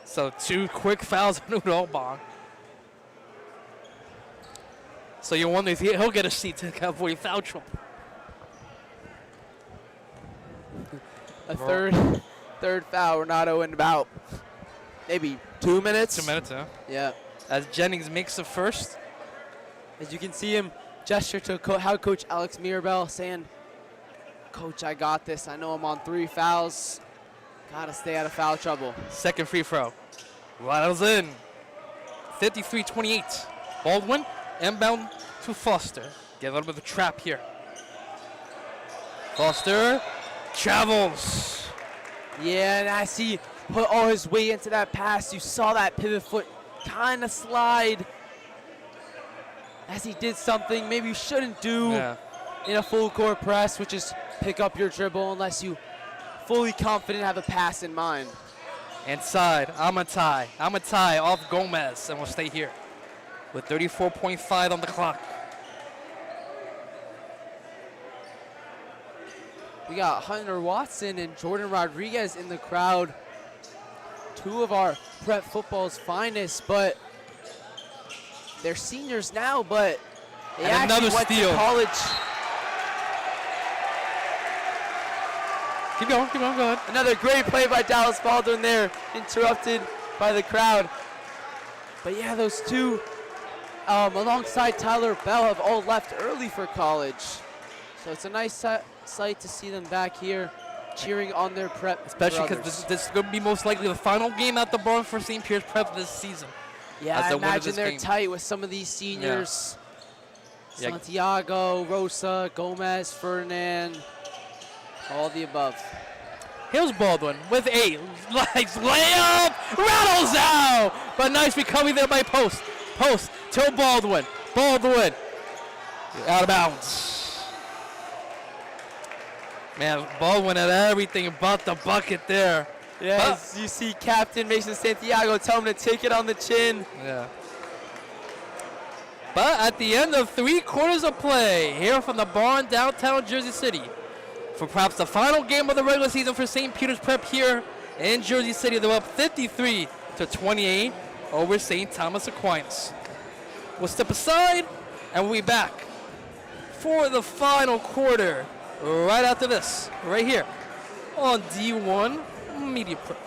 So 2 quick fouls on Udo Obong. So you wonder if he'll get a seat to avoid foul trouble. A third foul, Renato, in about maybe 2 minutes. 2 minutes, huh? Yeah. As Jennings makes the first. As you can see him gesture to head coach Alex Mirabel saying, Coach, I got this. I know I'm on 3 fouls. Gotta stay out of foul trouble. Second free throw. Rattles in. 53-28. Baldwin inbound to Foster. Get a little bit of a trap here. Foster travels. Yeah, and as he put all his weight into that pass, you saw that pivot foot kind of slide as he did something maybe you shouldn't do in a full court press, which is pick up your dribble unless you fully confident, have a pass in mind. Inside, Amatai. Amatai off Gomez, and will stay here with 34.5 on the clock. We got Hunter Watson and Jordan Rodriguez in the crowd. Two of our prep football's finest, but they're seniors now, but they And actually another went steal. to college. Keep going, go ahead. Another great play by Dallas Baldwin there, interrupted by the crowd. But yeah, those two, alongside Tyler Bell, have all left early for college. So it's a nice sight to see them back here cheering on their prep. Especially because this is going to be most likely the final game at the barn for St. Pierre's Prep this season. Yeah, as I the winner of imagine this they're game. tight with some of these seniors. Yeah. Santiago, Rosa, Gomez, Ferdinand, all the above. Here's Baldwin with 8. Nice layup, rattles out, but nice recovery there by Post. Post to Baldwin. Baldwin out of bounds. Man, Baldwin had everything but the bucket there. Yes, you see Captain Mason Santiago tell him to take it on the chin. Yeah. But at the end of 3 quarters of play, here from the barn downtown Jersey City, for perhaps the final game of the regular season for St. Peter's Prep here in Jersey City, they're up 53-28 over St. Thomas Aquinas. We'll step aside and we'll be back for the final quarter right after this, right here on D1 Media Prep.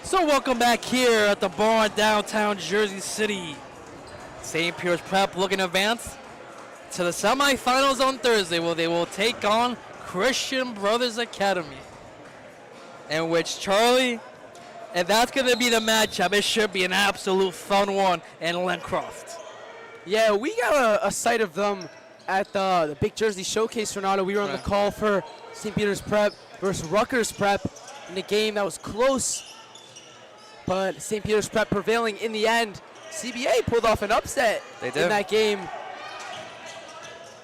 So welcome back here at the barn downtown Jersey City. St. Pierre's Prep looking to advance to the semifinals on Thursday, where they will take on Christian Brothers Academy, in which Charlie, and that's going to be the matchup. It should be an absolute fun one in Lencroft. Yeah, we got a sight of them at the Big Jersey Showcase, Renato. We were on the call for St. Peter's Prep versus Rutgers Prep in a game that was close, but St. Peter's Prep prevailing in the end. CBA pulled off an upset in that game.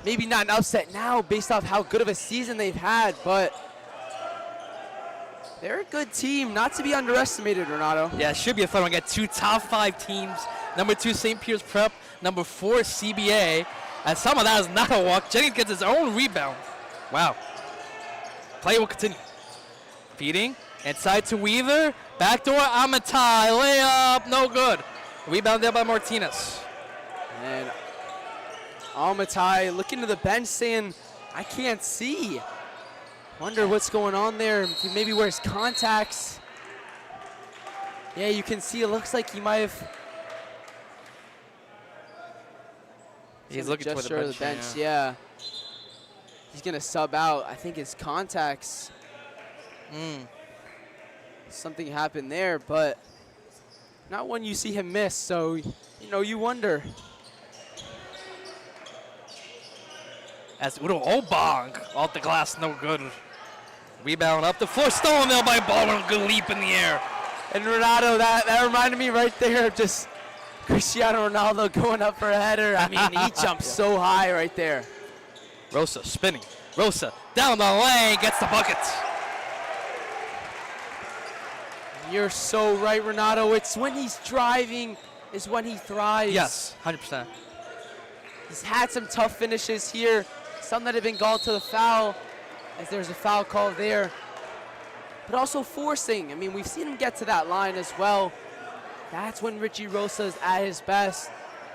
Maybe not an upset now based off how good of a season they've had, but they're a good team, not to be underestimated, Renato. Yeah, it should be a fun one. We got 2 top 5 teams. Number 2, St. Pierre's Prep. Number 4, CBA. And some of that is not a walk. Jennings gets his own rebound. Wow. Play will continue. Feeding. Inside to Weaver. Backdoor Amatai. Layup. No good. Rebound there by Martinez. And Amatai looking to the bench saying, I can't see. Wonder what's going on there. Maybe wears contacts. Yeah, you can see it looks like he might have. He's looking toward the bench. Yeah. He's going to sub out. I think it's contacts. Something happened there, but not one you see him miss. So, you know, you wonder. As Udo Obong off the glass, no good. Rebound up the floor, stolen there by Baldwin. Good leap in the air. And Renato, that reminded me right there of just Cristiano Ronaldo going up for a header. I mean, he jumped so high right there. Rosa spinning. Rosa down the lane, gets the bucket. You're so right, Renato. It's when he's driving is when he thrives. Yes, 100%. He's had some tough finishes here, some that have been called to the foul, as there's a foul call there. But also forcing. I mean, we've seen him get to that line as well. That's when Richie Rosa is at his best.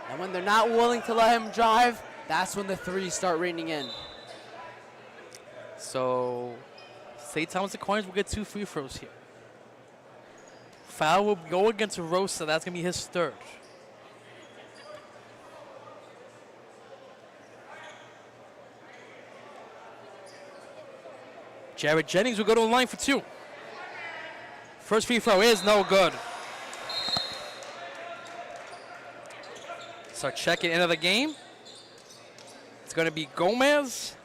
And when they're not willing to let him drive, that's when the threes start raining in. So, St. Thomas Aquinas will get 2 free throws here. Foul will go against Rosa. That's going to be his third. Jared Jennings will go to the line for 2. First free throw is no good. So checking into the game. It's going to be Gomez.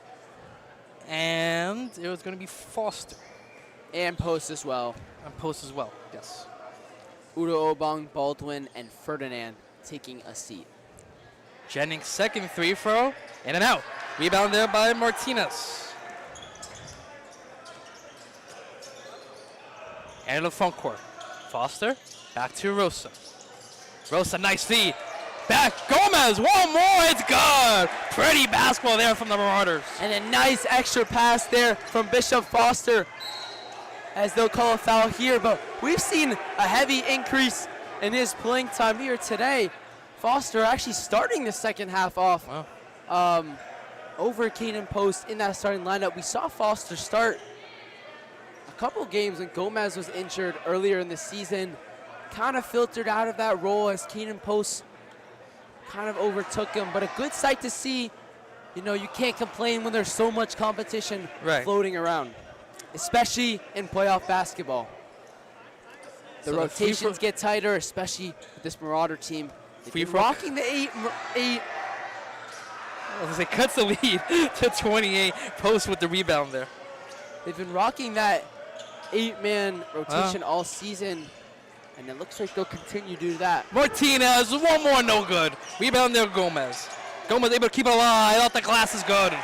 And it was going to be Foster. And Post as well. And Post as well, yes. Udo Obong, Baldwin, and Ferdinand taking a seat. Jennings' second free throw. In and out. Rebound there by Martinez. And the front court. Foster, back to Rosa. Rosa, nice feed. Back, Gomez, one more, it's good. Pretty basketball there from the Marauders. And a nice extra pass there from Bishop Foster, as they'll call a foul here, but we've seen a heavy increase in his playing time here today. Foster actually starting the second half off over Caden Post in that starting lineup. We saw Foster start a couple games when Gomez was injured earlier in the season, kind of filtered out of that role as Caden Post kind of overtook him, but a good sight to see. You know, you can't complain when there's so much competition floating around, especially in playoff basketball. The rotations get tighter, especially with this Marauder team. They've been rocking the 8. It cuts the lead to 28. Post with the rebound there. They've been rocking that 8-man rotation all season, and it looks like they'll continue to do that. Martinez, one more, no good. Rebound there, Gomez. Gomez able to keep it alive. Off the glass is good.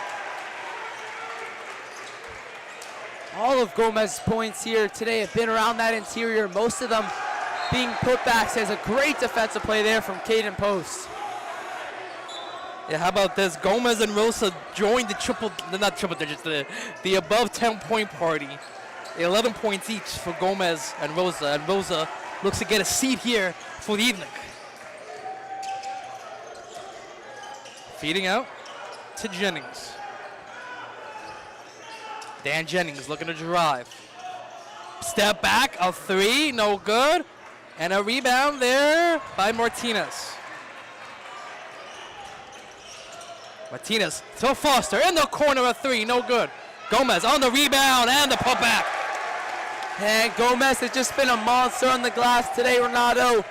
All of Gomez's points here today have been around that interior, most of them being putbacks. Has a great defensive play there from Caden Post. Yeah, how about this? Gomez and Rosa joined the not triple digits, the above 10-point party. 11 points each for Gomez and Rosa looks to get a seat here for the evening. Feeding out to Jennings. Dan Jennings looking to drive. Step back, a 3, no good. And a rebound there by Martinez. Martinez to Foster in the corner, a 3, no good. Gomez on the rebound and the putback. And Gomez has just been a monster on the glass today, Renato.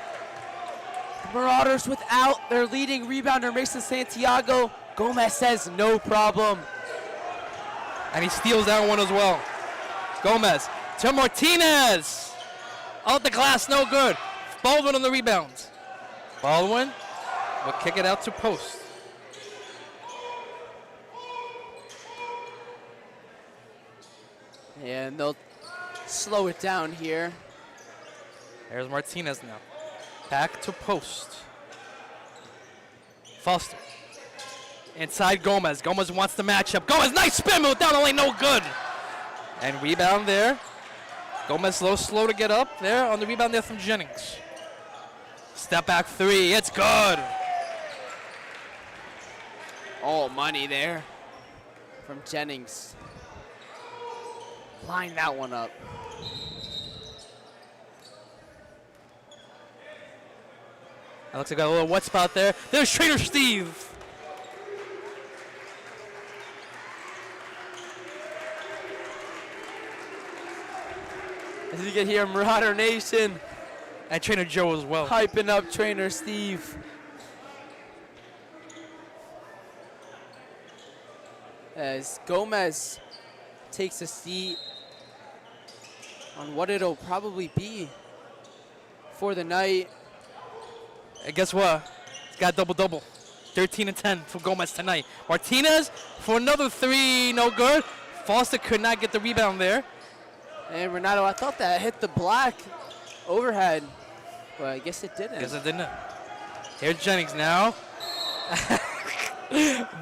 The Marauders without their leading rebounder, Mason Santiago. Gomez says no problem. And he steals that one as well. Gomez to Martinez. Out the glass, no good. Baldwin on the rebound. Baldwin will kick it out to Post. And they'll slow it down here. There's Martinez now. Back to Post. Foster. Inside Gomez. Gomez wants the matchup. Gomez, nice spin move down the lane, no good. And rebound there. Gomez slow to get up there on the rebound there from Jennings. Step back 3, it's good. All money there from Jennings. Line that one up. That looks like a little wet spot there. There's Trainer Steve. As you can hear Marauder Nation. And Trainer Joe as well. Hyping up Trainer Steve. As Gomez takes a seat on what it'll probably be for the night. And guess what? He's got double-double. 13 and 10 for Gomez tonight. Martinez for another 3, no good. Foster could not get the rebound there. And Renato, I thought that hit the black overhead, but I guess it didn't. Guess it didn't. Here's Jennings now.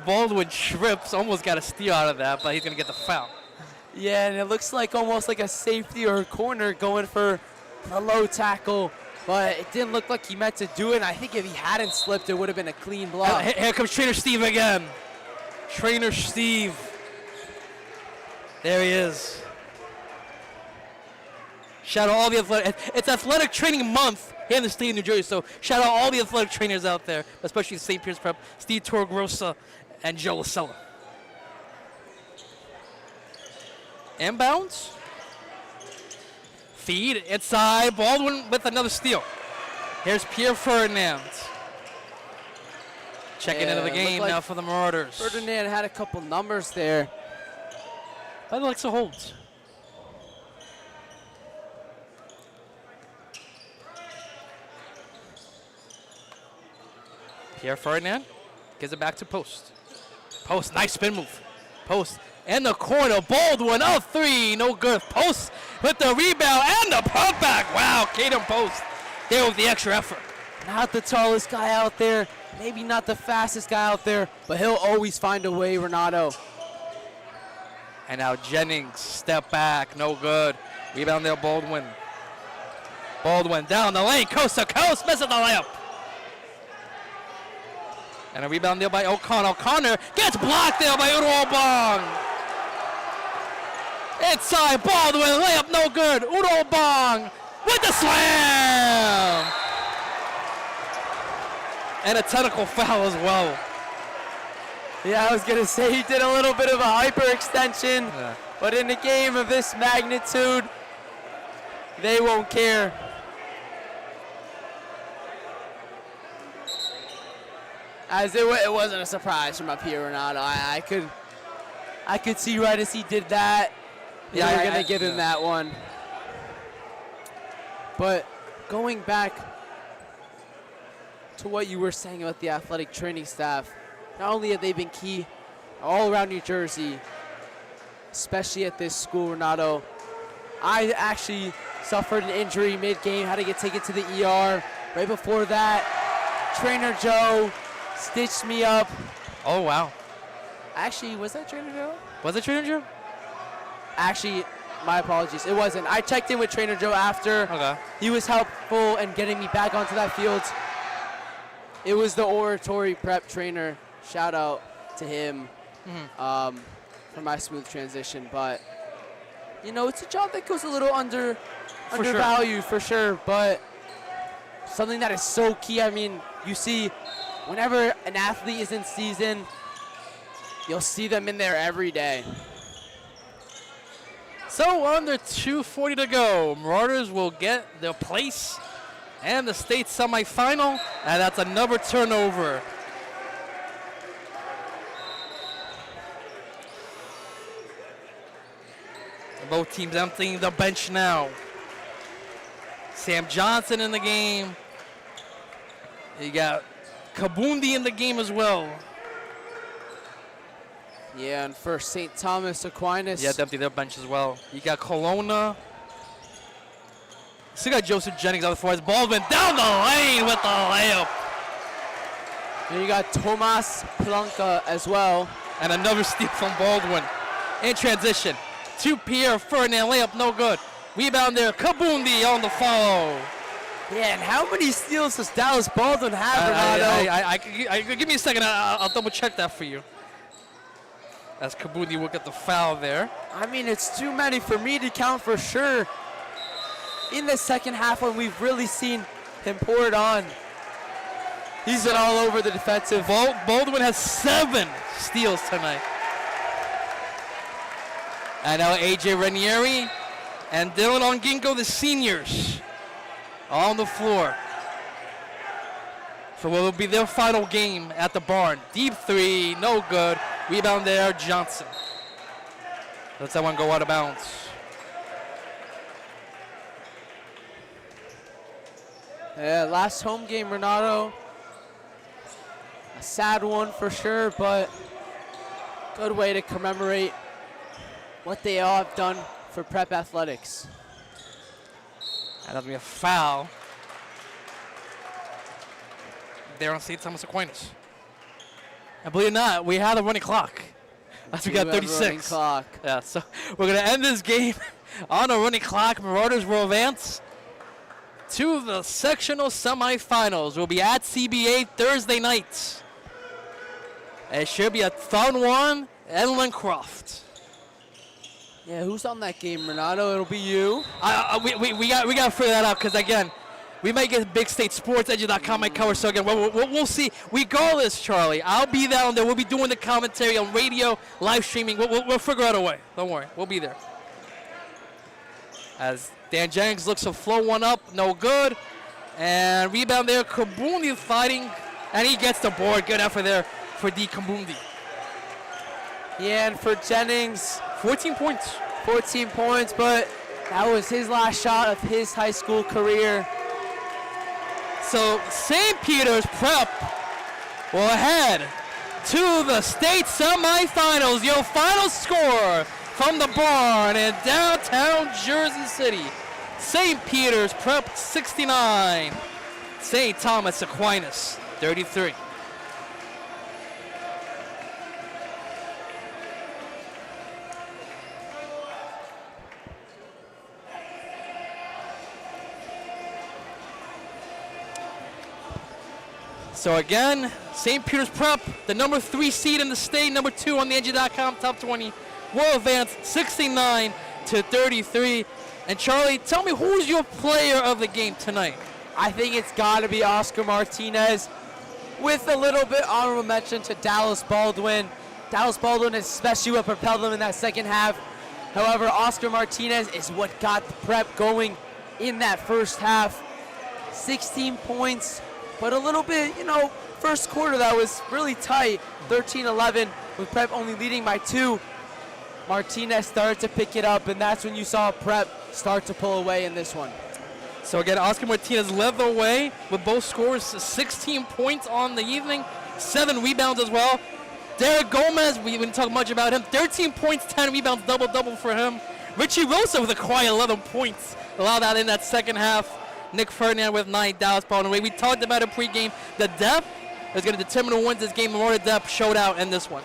Baldwin trips, almost got a steal out of that, but he's going to get the foul. Yeah, and it looks like almost like a safety or a corner going for a low tackle, but it didn't look like he meant to do it. And I think if he hadn't slipped, it would have been a clean block. Here comes Trainer Steve again. Trainer Steve. There he is. Shout out all the athletic. It's athletic training month here in the state of New Jersey, so shout out all the athletic trainers out there, especially St. Pierce Prep, Steve Torgrosa and Joe Lasella. Inbounds. Feed inside. Baldwin with another steal. Here's Pierre Ferdinand. Checking into the game now for the Marauders. Ferdinand had a couple numbers there. By the Alexa holds. Pierre Ferdinand gives it back to Post. Post, nice spin move. Post in the corner. Baldwin, a three, no good. Post with the rebound and the putback. Wow, Caden Post there with the extra effort. Not the tallest guy out there, maybe not the fastest guy out there, but he'll always find a way, Renato. And now Jennings, step back, no good. Rebound there, Baldwin. Baldwin down the lane, coast to coast, misses the layup. And a rebound there by O'Connor. O'Connor gets blocked there by Udo Bong. Inside, Baldwin, layup no good. Udo Bong with the slam. And a technical foul as well. Yeah, I was going to say he did a little bit of a hyperextension, but in a game of this magnitude, they won't care. As it wasn't a surprise from up here, Renato. I could see right as he did that, they were going to give him that one. But going back to what you were saying about the athletic training staff, not only have they been key all around New Jersey, especially at this school, Renato, I actually suffered an injury mid-game, had to get taken to the ER. Right before that, Trainer Joe stitched me up. Oh, wow. Actually, was that Trainer Joe? Was it Trainer Joe? Actually, my apologies. It wasn't. I checked in with Trainer Joe after. Okay. He was helpful in getting me back onto that field. It was the oratory prep trainer. Shout out to him for my smooth transition. But, you know, it's a job that goes a little undervalued for sure. But something that is so key. I mean, you see, whenever an athlete is in season, you'll see them in there every day. So under 2:40 to go, Marauders will get their place and the state semifinal, and that's another turnover. Both teams emptying the bench now. Sam Johnson in the game. You got Kabundi in the game as well. Yeah, and for St. Thomas Aquinas. Yeah, they empty their bench as well. You got Kelowna. Still got Joseph Jennings on the floor. Baldwin down the lane with the layup. And you got Tomas Planka as well. And another steal from Baldwin. In transition. To Pierre Ferdinand, layup no good. Rebound there, Kabundi on the follow. Yeah, and how many steals does Dallas Baldwin have, Renato? Give me a second, I'll double check that for you. As Kabundi will get the foul there. I mean, it's too many for me to count for sure. In the second half when we've really seen him pour it on. He's been all over the defensive. Baldwin has 7 steals tonight. And now AJ Ranieri and Dylan Onginko, the seniors, on the floor for what will be their final game at the barn. Deep three, no good. Rebound there, Johnson. Let's that one go out of bounds. Yeah, last home game, Renato. A sad one for sure, but good way to commemorate what they all have done for prep athletics. And that'll be a foul. there on St. Thomas Aquinas. And believe it or not, we had a running clock. That's we got 36. Clock. Yeah, so we're going to end this game on a running clock. Marauders will advance to the sectional semifinals. We'll be at CBA Thursday night. It should be a fun one. Edlin Croft. Yeah, who's on that game, Renato? It'll be you. We got to figure that out because, again, we might get Big State Sports, NJ.com might cover. So, again, we'll see. Regardless, Charlie, I'll be down there. We'll be doing the commentary on radio, live streaming. We'll figure out a way. Don't worry. We'll be there. As Dan Jennings looks to flow one up. No good. And rebound there. Kabundi fighting. And he gets the board. Good effort there for D. Kabundi. Yeah, and for Jennings, 14 points. 14 points, but that was his last shot of his high school career. So St. Peter's Prep will head to the state semifinals. Your final score from the barn in downtown Jersey City. St. Peter's Prep 69, St. Thomas Aquinas 33. So again, St. Peter's Prep, the number 3 seed in the state, number 2 on the NJ.com top 20, will advance 69-33. And Charlie, tell me, who's your player of the game tonight? I think it's got to be Oscar Martinez, with a little bit honorable mention to Dallas Baldwin. Dallas Baldwin is especially what propelled them in that second half. However, Oscar Martinez is what got the Prep going in that first half. 16 points. But a little bit, first quarter that was really tight, 13-11, with Prep only leading by 2. Martinez started to pick it up, and that's when you saw Prep start to pull away in this one. So again, Oscar Martinez led the way with both scores, 16 points on the evening, 7 rebounds as well. Derek Gomez, we didn't talk much about him, 13 points, 10 rebounds, double-double for him. Richie Wilson with a quiet 11 points, allowed that in that second half. Nick Ferdinand with 9, Dallas Baldwin. We talked about it pregame. The depth is going to determine who wins this game. More depth showed out in this one.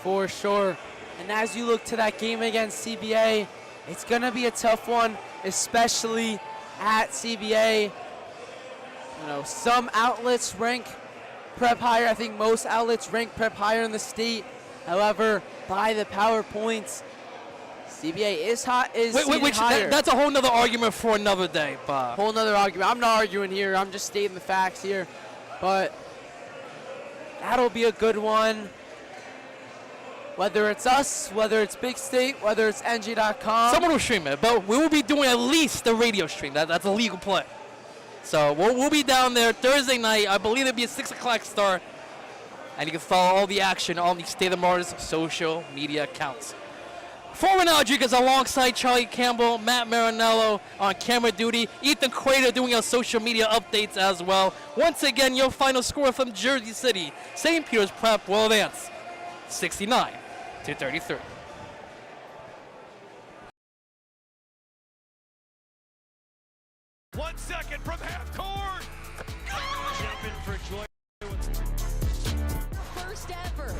For sure. And as you look to that game against CBA, it's going to be a tough one, especially at CBA. Some outlets rank Prep higher. I think most outlets rank Prep higher in the state. However, by the power points, CBA is hot. That's a whole nother argument for another day, Bob. Whole nother argument. I'm not arguing here. I'm just stating the facts here. But that'll be a good one. Whether it's us, whether it's Big State, whether it's NJ.com. Someone will stream it, but we will be doing at least the radio stream. That's a legal play. So we'll be down there Thursday night. I believe it'll be a 6 o'clock start. And you can follow all the action on the State of Marauders social media accounts. For Renato Rodrigues, alongside Charlie Campbell, Matt Mariniello on camera duty, Ethan Crater doing our social media updates as well. Once again, your final score from Jersey City. St. Peter's Prep will advance 69-33. 1 second from half court. Jumping for joy. First ever.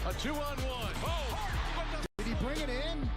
A 2-on-1. Oh! Did he bring it in?